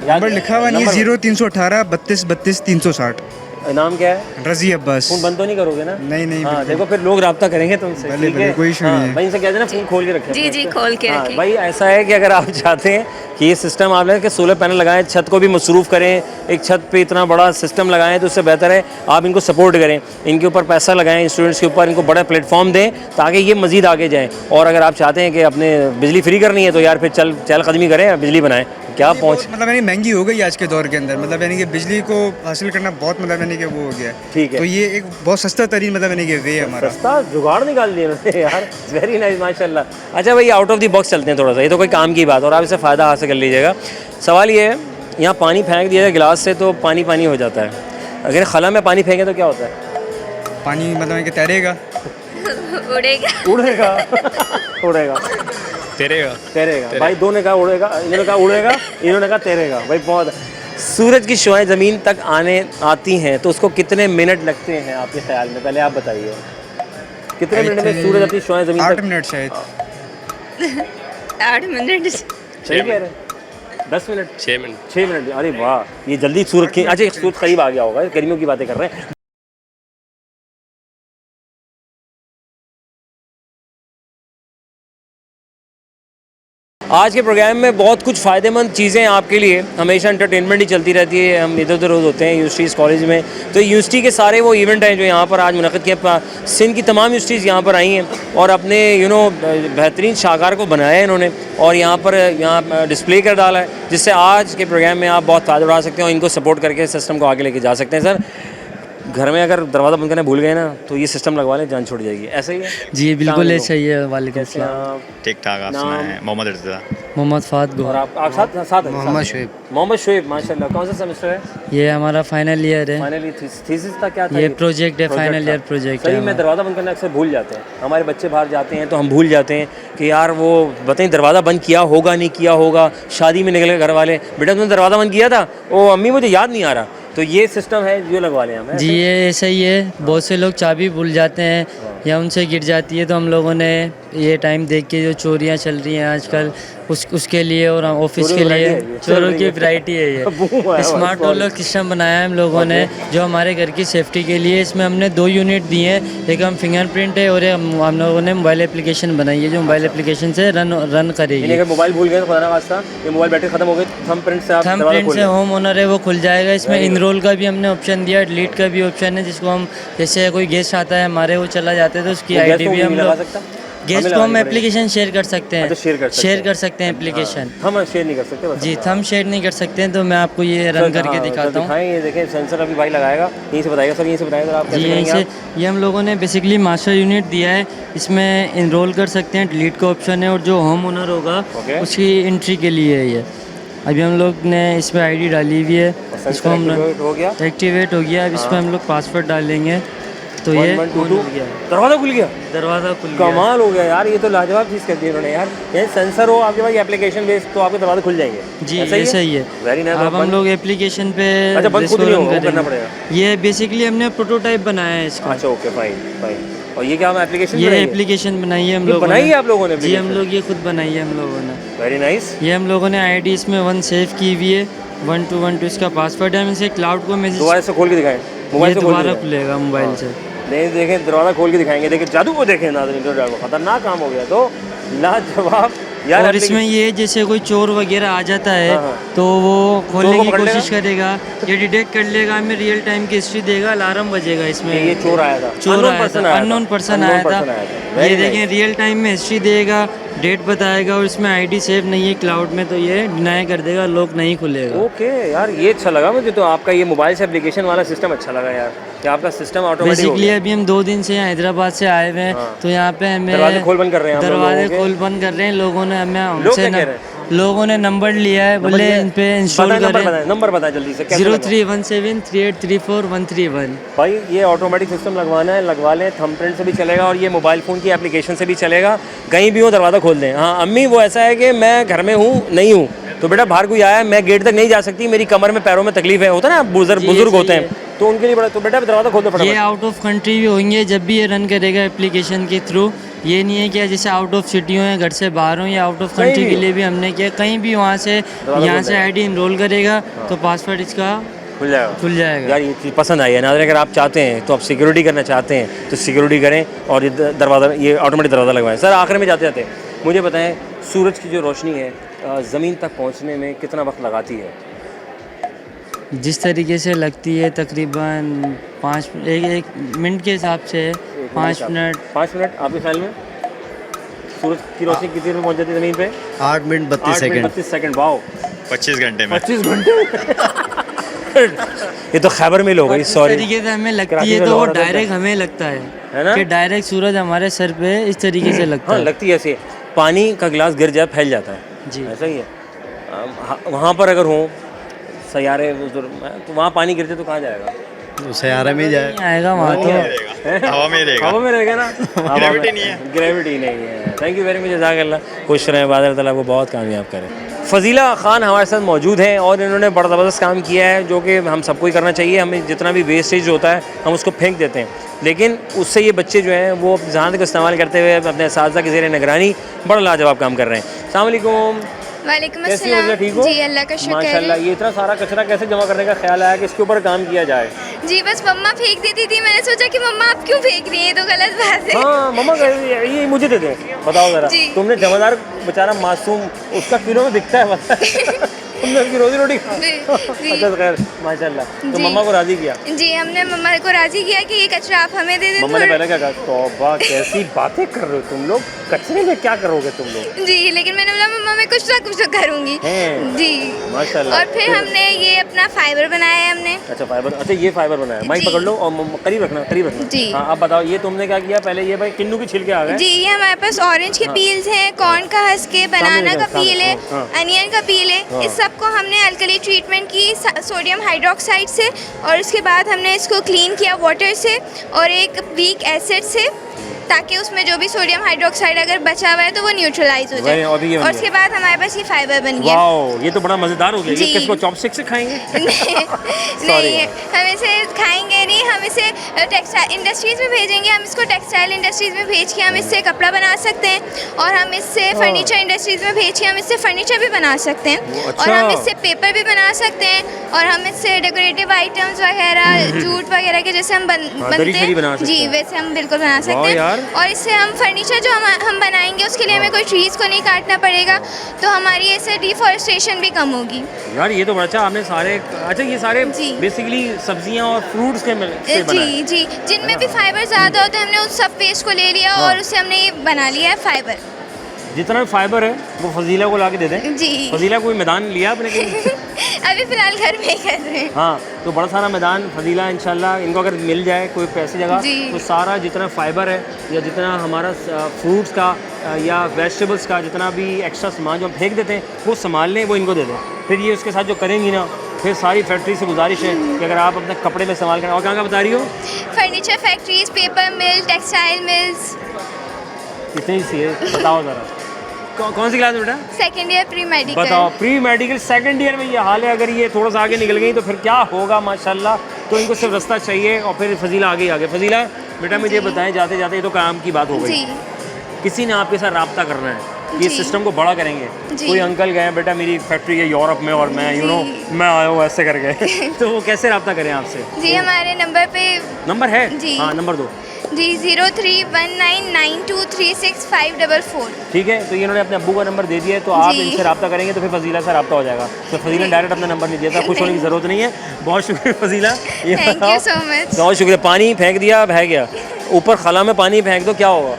नंबर लिखा हुआ नहीं है, 0318 32 32 360। नाम क्या है? रजी अब्बास। फ़ोन बंद तो नहीं करोगे ना? नहीं नहीं। हाँ, देखो फिर लोग रब्ता करेंगे तुमसे। भले ठीक है? कोई इशू हाँ, नहीं है। भाई इनसे कह देना फ़ोन खोल के रखें। जी जी खोल के रखें। भाई ऐसा है कि अगर आप चाहते हैं कि ये सिस्टम आप लें कि सोलर पैनल लगाएं, छत को भी मसरूफ़ करें, एक छत पे इतना बड़ा सिस्टम लगाएं, तो उससे बेहतर है आप इनको सपोर्ट करें, इनके ऊपर पैसा लगाएं, स्टूडेंट्स के ऊपर इनको बड़ा प्लेटफॉर्म दें ताकि ये मज़ीद आगे जाएँ। और अगर आप चाहते हैं कि अपने बिजली फ्री करनी है तो यार फिर चहलकदमी करें, बिजली बनाएं। क्या पहुँच मतलब यानी महंगी हो गई आज के दौर के अंदर, मतलब यानी कि बिजली को हासिल करना बहुत मतलब यानी कि वो हो गया है। ठीक है। तो ये एक बहुत सस्ता तरीन मतलब यानी कि वे है हमारा। सस्ता जुगाड़ निकाल दिया मैंने यार, वेरी नाइस माशाल्लाह। अच्छा भाई आउट ऑफ द बॉक्स चलते हैं थोड़ा सा, ये तो कोई काम की बात और आप इससे फ़ायदा हासिल कर लीजिएगा। सवाल ये है, यहाँ पानी फेंक दिया जाए गिलास से तो पानी पानी हो जाता है, अगर खला में पानी फेंके तो क्या होता है? पानी मतलब कि तैरेगा। उड़ेगा उड़ेगा उड़ेगा तैरेगा। भाई दो ने कहा उड़ेगा, इन्होंने कहा उड़ेगा, इन्होंने कहा तैरेगा। भाई बहुत। सूरज की शुआएं ज़मीन तक आती हैं तो उसको कितने मिनट लगते हैं आपके ख्याल में? पहले आप बताइए कितने मिनट में सूरज अपनी शुआएं ज़मीन तक? 8 मिनट शायद। 8 मिनट। सही कह रहे हैं। 10 मिनट 6 मिनट। अरे वाह, ये जल्दी सूरज की, अच्छा सूरज करीब आ गया होगा, गर्मियों की बातें कर रहे हैं। आज के प्रोग्राम में बहुत कुछ फ़ायदेमंद चीज़ें आपके लिए, हमेशा एंटरटेनमेंट ही चलती रहती है, हम इधर उधर रोज़ होते हैं यूनिवर्सिटीज़ कॉलेज में, तो यूनिवर्सिटी के सारे वो इवेंट हैं जो यहाँ पर आज मुनक़्क़िद किया। सिंध की तमाम यूनिवर्सिटीज़ यहाँ पर आई हैं और अपने बेहतरीन शाहकार को बनाया है इन्होंने और यहाँ डिस्प्ले कर डाला है, जिससे आज के प्रोग्राम में आप बहुत फ़ायदा उठा सकते हैं और इनको सपोर्ट करके सिस्टम को आगे लेके जा सकते हैं। सर घर में अगर दरवाज़ा बंद करना भूल गए ना तो ये सिस्टम लगवा लें, जान छूट जाएगी। ऐसा ही है जी बिल्कुल ऐसा ही है। वालेकुम सलाम। ठीक ठाक। आप सुनाएं? मोहम्मद रज़ा। मोहम्मद फात गो। और आप साथ मोहम्मद शुएब माशाल्लाह। कौन सा सेमेस्टर है? ये हमारा फाइनल ईयर है। फाइनल थीसिस था क्या था? ये प्रोजेक्ट है, फाइनल ईयर प्रोजेक्ट है। सही में दरवाज़ा बंद करना अक्सर भूल जाते हैं, हमारे बच्चे बाहर जाते हैं तो हम भूल जाते हैं कि यार वो बताएं दरवाज़ा बंद किया होगा नहीं किया होगा। शादी में निकल घर वाले, बेटा तुमने दरवाज़ा बंद किया था? ओ अम्मी मुझे याद नहीं आ रहा। तो ये सिस्टम है जो लगवा लें हम। जी ये ऐसा ही है, बहुत से लोग चाबी भूल जाते हैं या उनसे गिर जाती है, तो हम लोगों ने ये टाइम देख के जो चोरियां चल रही हैं आजकल उसके लिए और ऑफिस के लिए चोरों की वैरायटी है ये स्मार्ट लॉक सिस्टम बनाया है हम लोगों ने जो हमारे घर की सेफ्टी के लिए। इसमें हमने 2 यूनिट दिए हैं, एक हम फिंगरप्रिंट है और हम लोगों ने मोबाइल एप्लीकेशन बनाई है जो मोबाइल एप्लीकेशन से रन करेगी। अगर मोबाइल भूल गए तो खुदा ना वास्ता ये मोबाइल बैटरी खत्म हो गई, थंबप्रिंट से होम ओनर है वो खुल जाएगा। इसमें इनरोल का भी हमने ऑप्शन दिया, डिलीट का भी ऑप्शन है, जिसको हम जैसे कोई गेस्ट आता है हमारे वो चला जाता है तो उसकी आईडी भी हम लोग गेस्ट को हम एप्लीकेशन शेयर कर सकते हैं। शेयर कर सकते हैं एप्लीकेशन। हम शेयर नहीं कर सकते जी, हम शेयर नहीं कर सकते हैं। तो मैं आपको ये रन करके दिखाता हूँ। ये देखें सेंसर अभी भाई लगाएगा, यहीं से बताएगा सर, यहीं से बताएगा आप। जी यहीं से ये हम लोगों ने बेसिकली मास्टर यूनिट दिया है, इसमें इनरोल कर सकते हैं, डिलीट का ऑप्शन है और जो होम ओनर होगा उसकी एंट्री के लिए है ये। अभी हम लोग ने इसमें आईडी डाली हुई है, इसको हम एक्टिवेट हो गया। अब इसमें हम लोग पासवर्ड डालेंगे तो ये दरवाज़ा खुल गया। दरवाज़ा खुल गया। कमाल हो गया यार, ये तो लाजवाब चीज़ कर दी उन्होंने यार। ये सेंसर हो आपके पास एप्लीकेशन बेस्ड तो आपके दरवाजे खुल जाएंगे। जी ऐसा ही है। Very nice. अब हम लोग एप्लीकेशन पे करना पड़ेगा। ये बेसिकली हमने प्रोटोटाइप बनाया है इसका। अच्छा ओके फाइन। और ये क्या हम एप्लीकेशन ये एप्लीकेशन बनाई है हम लोगों ने। बनाई है आप लोगों ने? जी हम लोग ये खुद बनाई है हम लोगों ने। Very nice. ये हम लोगों ने आईडी इसमें 1 सेव की हुई है, 1212 इसका पासवर्ड है। हम इसे क्लाउड को मैसेज दोबारा से खोल के दिखाएं, मोबाइल से दोबारा खुलेगा मोबाइल से। नहीं देखें दरवाज़ा खोल के दिखाएंगे, देखें जादू को देखें नाज़रीन, तो खतरनाक काम हो गया। तो लाजवाब यार। और इसमें ये जैसे कोई चोर वगैरह आ जाता है तो वो खोलने की कोशिश करेगा, ये डिटेक्ट कर लेगा, हमें रियल टाइम की हिस्ट्री देगा, अलार्म बजेगा इसमें। ये चोर आया था, अननोन पर्सन आया था। ये देखें रियल टाइम में हिस्ट्री देगा, डेट बताएगा और इसमें आईडी सेव नहीं है क्लाउड में, तो ये डिनाई कर देगा, लॉक नहीं खुलेगा। ओके यार ये अच्छा लगा मुझे, तो आपका ये मोबाइल से एप्लीकेशन वाला सिस्टम अच्छा लगा यार, कि आपका सिस्टम ऑटोमेटिक बेसिकली अभी हम 2 दिन से हैदराबाद से आए हुए हैं तो यहाँ पे हमें दरवाजे खोल बंद कर रहे हैं। लोगों ने लोगों ने नंबर लिया है, बोले इन पे इंस्टॉल करें। नंबर बताएं जल्दी से। 031738343131। भाई ये ऑटोमेटिक सिस्टम लगवाना है, लगवा लें, थंबप्रिंट से भी चलेगा और ये मोबाइल फ़ोन की एप्लीकेशन से भी चलेगा, कहीं भी हो दरवाज़ा खोल दें। हाँ अम्मी वो ऐसा है कि मैं घर में हूँ नहीं हूँ तो बेटा बाहर कोई आया, मैं गेट तक नहीं जा सकती, मेरी कमर में पैरों में तकलीफ है, होता है ना बुजुर्ग होते हैं, तो उनके लिए बड़ा, तो बेटा दरवाज़ा खोल दो ये फटाफट। आउट ऑफ कंट्री भी होंगे जब भी ये रन करेगा एप्लीकेशन के थ्रू। ये नहीं है कि जैसे आउट ऑफ सिटी हो या घर से बाहर हो, या आउट ऑफ कहीं कंट्री भी के हो। लिए भी हमने किया, कहीं भी वहाँ से दरवाज़ा यहाँ खोल से देगा। आईडी इनरोल करेगा तो पासवर्ड इसका खुल जाएगा। खुल जाएगा। यार ये चीज़ पसंद आई है नाज़रीन, अगर आप चाहते हैं तो आप सिक्योरिटी करना चाहते हैं तो सिक्योरिटी करें और ये दरवाज़ा, ये ऑटोमेटिक दरवाज़ा लगवाएं। सर आखिर में जाते जाते मुझे बताएं, सूरज की जो रोशनी है ज़मीन तक पहुंचने में कितना वक्त लगाती है? जिस तरीके से लगती है तकरीबन 5 एक मिनट के हिसाब से 5 मिनट। 5 मिनट आपके ख्याल में सूरज की रोशनी कितनी देर में पहुंच जाती है ज़मीन पे? 8 मिनट 32 सेकंड। 32 सेकंड। वाओ, 25 घंटे में। 25 घंटे। ये तो खैबर में हो गई, इस सॉरी। तरीके से हमें लगती कराची है में तो वो लाहौर रहता है। डायरेक्ट हमें लगता है है ना? कि डायरेक्ट सूरज हमारे सर पे इस तरीके से लगता हाँ है। लगती है ऐसे, पानी का गिलास गिर जाए फैल जाता है जी, ऐसा ही है। वहाँ पर अगर हो सैयारे तो वहाँ पानी गिरते तो कहाँ जाएगा? तो सैयारा में जाए आएगा वहाँ तो हवा में रहेगा। हवा में रहेगा ना। ग्रेविटी नहीं है। ग्रेविटी नहीं है। थैंक यू वेरी मच, जज़ाकल्लाह। खुश रहें, बादल ताला को बहुत कामयाब करें। फ़ज़ीला ख़ान हमारे साथ मौजूद हैं और इन्होंने बड़ा ज़बरदस्त काम किया है जो कि हम सबको ही करना चाहिए। हमें जितना भी वेस्टेज होता है हम उसको फेंक देते हैं, लेकिन उससे ये बच्चे जो हैं वो अपनी ज़हानत को इस्तेमाल करते हुए अपने असातिज़ा की ज़ेर निगरानी बड़ा लाजवाब काम कर रहे हैं। अस्सलाम वालेकुम। वालेकुम कैसी हो? अस्सलाम। ठीक हो? जी अल्लाह का शुक्र माशाल्लाह। है। ये इतना सारा कचरा कैसे जमा करने का ख्याल आया कि इसके ऊपर काम किया जाए? जी बस मम्मा फेंक देती थी, मैंने सोचा कि मम्मा आप क्यों फेंक रही हैं, तो गलत बात है। हाँ मम्मा ये मुझे दे दें, बताओ ज़रा। जी। तुमने जमादार बेचारा मासूम उसका किलो में दिखता है, पता है? तुमने उसकी रोजी रोटी खा। जी। अच्छा खैर माशाल्लाह। तो जी। मम्मा को राज़ी किया? जी हमने मम्मा को राजी किया कि ये कचरा आप हमें दे दें। मम्मा ने पहले क्या कहा? तौबा कैसी बातें कर रहे हो तुम लोग, कचरे में क्या करोगे तुम लोग? जी लेकिन मैंने बोला मम्मा मैं कुछ ना कुछ तो करूँगी। हैं। जी माशाल्लाह। और फिर हमने ये अपना फाइबर बनाया है हमने। अच्छा फाइबर, अच्छा ये फाइबर बनाया। माइक जी। पकड़ लो और करीब रखना, करीब रखना। जी। हाँ अब बताओ ये तुमने क्या किया? पहले ये भाई किन्नू की छिलके आ गए। जी ये हमारे पास ऑरेंज के हाँ। पील्स हैं, कॉर्न का हस्क है, बनाना का सामने, पील है, हाँ। अनियन का पील है। हाँ। इस सबको हमने अल्कली ट्रीटमेंट की सोडियम हाइड्रोक्साइड से, और उसके बाद हमने इसको क्लीन किया वाटर से और एक वीक एसिड से, ताकि उसमें जो भी सोडियम हाइड्रोक्साइड अगर बचा हुआ है तो वो न्यूट्रलाइज हो जाए। और ये बन और गया। उसके बाद हमारे पास ये फाइबर बन गया। वाओ ये तो बड़ा मज़ेदार हो गया। ये जी। किसको चॉपस्टिक से खाएंगे? नहीं हम इसे खाएंगे नहीं, हम इसे टेक्सटाइल इंडस्ट्रीज़ में भेजेंगे। हम इसको टेक्सटाइल इंडस्ट्रीज़ में भेज के हम इससे कपड़ा बना सकते हैं, और हम इससे फर्नीचर इंडस्ट्रीज़ में भेज के हम इससे फर्नीचर भी बना सकते हैं, और हम इससे पेपर भी बना सकते हैं, और हम इससे डेकोरेटिव आइटम्स वगैरह जूट वगैरह के जैसे हम बनते दरी शरी बना हैं सकते जी हैं। वैसे हम बिल्कुल बना वाह सकते हैं। यार। और इससे हम फर्नीचर जो हम बनाएंगे उसके लिए हमें कोई ट्रीज़ को नहीं काटना पड़ेगा, तो हमारी ऐसे डिफॉरेस्टेशन भी कम होगी। यार ये तो बड़ा अच्छा आपने सारे, अच्छा ये सारे बेसिकली सब्जियां और फ्रूट्स के से बनाए। जी जी जिनमें भी फाइबर ज़्यादा होता है हमने उस सब पेस्ट को ले लिया हाँ। और उससे हमने ये बना लिया है फाइबर। जितना भी फाइबर है वो फजीला को ला के दे दें। जी फजीला कोई मैदान लिया आपने कहीं? अभी फ़िलहाल घर में ही कर रहे हैं। हाँ तो बड़ा सारा मैदान फजीला इंशाल्लाह इनको अगर मिल जाए कोई पैसे जगह, जी। तो सारा जितना फाइबर है या जितना हमारा फ्रूट्स का या वेजिटेबल्स का जितना भी एक्स्ट्रा सामान जो हम फेंक देते हैं वो संभाल लें, वो इनको दे दें। फिर ये उसके साथ जो करेंगी ना, फिर सारी फैक्ट्री से गुजारिश है कि अगर आप अपने कपड़े में इस्तेमाल करें। और कहाँ का बता रही हो? फर्नीचर फैक्ट्रीज, पेपर मिल, टेक्सटाइल मिल्स। इतनी सी है, बताओ ज़रा कौन सी क्लास में बेटा? Second year pre medical. बताओ प्री मेडिकल सेकंड ईयर में ये हाल है। अगर ये थोड़ा सा आगे निकल गई तो फिर क्या होगा माशाल्लाह। तो इनको सिर्फ रास्ता चाहिए और फिर फजीला आगे आगे। फजीला बेटा मुझे बताएं जाते जाते, ये तो काम की बात हो गई, जी किसी ने आपके साथ रब्ता करना है, ये जी। सिस्टम को बड़ा करेंगे। जी। कोई अंकल गए बेटा मेरी फैक्ट्री है यूरोप में और मैं मैं आया हूँ ऐसे कर गए तो वो कैसे रब्ता करें आपसे? जी हमारे नंबर पे नंबर है? जी। हाँ नंबर दो। जी 031992365444। ठीक है, तो ये इन्होंने अपने अब्बू का नंबर दे दिया है, तो आप जी। इनसे रब्ता करेंगे तो फिर फजीला से रब्ता हो जाएगा। तो फजीला ने डायरेक्ट अपना नंबर नहीं दिया था, खुश होने की ज़रूरत नहीं है। बहुत शुक्रिया फजीला। ये Thank you बताओ। so much। बहुत शुक्रिया। पानी फेंक दिया, बह गया। ऊपर खला में पानी फेंक दो, क्या होगा?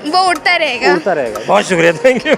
वो उड़ता रहेगा। उड़ता रहेगा। बहुत शुक्रिया, थैंक यू।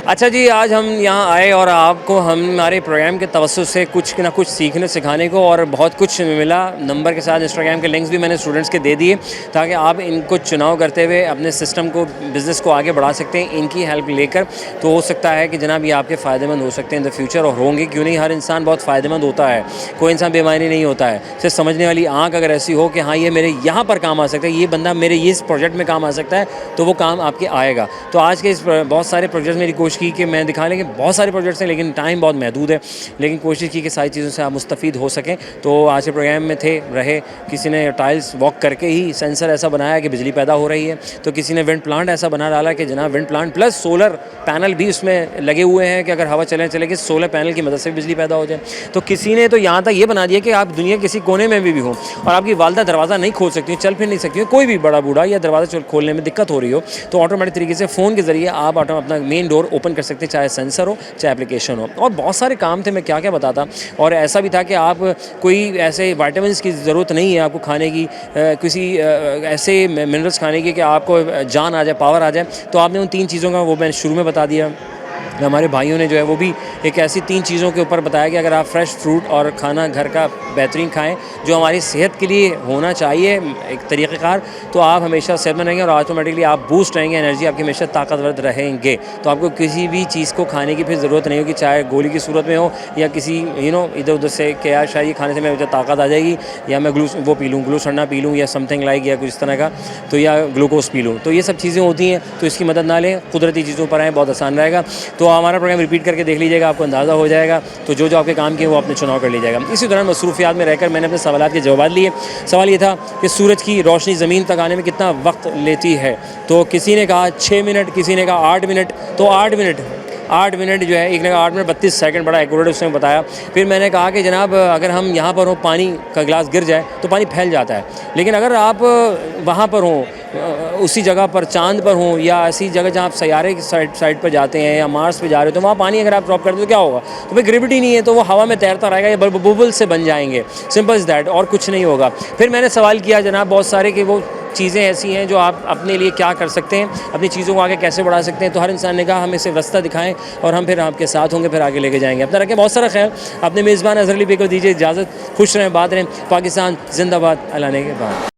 अच्छा जी, आज हम यहाँ आए और आपको हमारे प्रोग्राम के तवज्जुह से कुछ ना कुछ सीखने सिखाने को और बहुत कुछ मिला। नंबर के साथ इंस्टाग्राम के लिंक्स भी मैंने स्टूडेंट्स के दे दिए ताकि आप इनको चुनाव करते हुए अपने सिस्टम को, बिज़नेस को आगे बढ़ा सकते हैं इनकी हेल्प लेकर। तो हो सकता है कि जनाब ये आपके फ़ायदेमंद हो सकते हैं इन द फ्यूचर, और होंगे क्यों नहीं। हर इंसान बहुत फ़ायदेमंद होता है, कोई इंसान बेमानी नहीं होता है। सिर्फ समझने वाली आँख अगर ऐसी हो कि हाँ ये मेरे यहाँ पर काम आ सकता है, ये बंदा मेरे ये इस प्रोजेक्ट में काम आ सकता है, तो वो काम आपके आएगा। तो आज के इस बहुत सारे प्रोजेक्ट्स मेरी कोशिश की कि मैं दिखाने के बहुत सारे प्रोजेक्ट्स हैं लेकिन टाइम बहुत महदूद है, लेकिन कोशिश की कि सारी चीज़ों से आप मुस्तफ़ीद हो सकें। तो आज के प्रोग्राम में रहे किसी ने टाइल्स वॉक करके ही सेंसर ऐसा बनाया कि बिजली पैदा हो रही है, तो किसी ने विंड प्लांट ऐसा बना डाला कि जनाब wind plant plus solar panel भी उसमें लगे हुए हैं कि अगर हवा चले कि सोलर पैनल की मदद से बिजली पैदा हो जाए। तो किसी ने तो यहाँ तक ये बना दिया कि आप दुनिया किसी कोने में भी हो और आपकी वालदा दरवाज़ा नहीं खोल सकती, चल फिर नहीं सकती, कोई भी बड़ा बूढ़ा या दरवाज़ा खोलने में दिक्कत हो रही हो तो ऑटोमेटिक तरीके से फ़ोन के ज़रिए आप अपना मेन डोर ओपन कर सकते हैं, चाहे सेंसर हो चाहे एप्लीकेशन हो। और बहुत सारे काम थे, मैं क्या क्या बताता। और ऐसा भी था कि आप कोई ऐसे विटामिन्स की ज़रूरत नहीं है आपको खाने की, किसी ऐसे मिनरल्स खाने की कि आपको जान आ जाए, पावर आ जाए। तो आपने उन 3 चीज़ों का वो मैंने शुरू में बता दिया। हमारे भाइयों ने जो है वो भी एक ऐसी 3 चीज़ों के ऊपर बताया कि अगर आप फ्रेश फ्रूट और खाना घर का बेहतरीन खाएं जो हमारी सेहत के लिए होना चाहिए एक तरीक़ेकार, तो आप हमेशा सेहतमंद रहेंगे और ऑटोमेटिकली आप बूस्ट रहेंगे, एनर्जी आपकी हमेशा ताकतवर रहेंगे। तो आपको किसी भी चीज़ को खाने की फिर ज़रूरत नहीं होगी, चाहे गोली की सूरत में हो या किसी इधर उधर से कि यार शायद ये खाने से मुझे ताकत आ जाएगी या मैं वो पी लूँ, ग्लूसन्ना पी लूँ या समथिंग लाइक या कुछ इस तरह का, तो या ग्लूकोज पी लूँ। तो ये सब चीज़ें होती हैं, तो इसकी मदद ना लें, कुदरती चीज़ों पर आएँ, बहुत आसान रहेगा। तो हमारा प्रोग्राम रिपीट करके देख लीजिएगा, आपको अंदाज़ा हो जाएगा। तो जो आपके काम किए वो अपने चुनाव कर लीजिएगा। इसी दौरान मसरूफियात में रहकर मैंने अपने सवालात के जवाब लिए। सवाल ये था कि सूरज की रोशनी ज़मीन तक आने में कितना वक्त लेती है। तो किसी ने कहा 6 मिनट, किसी ने कहा 8 मिनट। तो 8 मिनट जो है, एक ने कहा 8 मिनट 32 सेकंड, बड़ा एक्यूरेट उसने बताया। फिर मैंने कहा कि जनाब अगर हम यहाँ पर हो, पानी का गिलास गिर जाए तो पानी फैल जाता है, लेकिन अगर आप वहाँ पर हों, उसी जगह पर चांद पर हों या ऐसी जगह जहाँ आप सैयारे की साइड पर जाते हैं या मार्स पे जा रहे हो, तो वहाँ पानी अगर आप ड्रॉप कर दो तो क्या होगा? तो भाई ग्रेविटी नहीं है, तो वो हवा में तैरता रहेगा या बबल से बन जाएंगे, सिंपल इज़ दैट, और कुछ नहीं होगा। फिर मैंने सवाल किया जनाब बहुत सारे कि वो चीज़ें ऐसी हैं जो आप अपने लिए क्या कर सकते हैं, अपनी चीज़ों को आगे कैसे बढ़ा सकते हैं। तो हर इंसान ने कहा हमें सिर्फ रास्ता दिखाएं और हम फिर आपके साथ होंगे, फिर आगे लेके जाएंगे। अपना रखें बहुत सारा ख्याल। अपने मेज़बान अज़हर अली बेग को दीजिए इजाज़त। खुश रहें, बात रहें। पाकिस्तान जिंदाबाद। अल्लाह ने के बाद।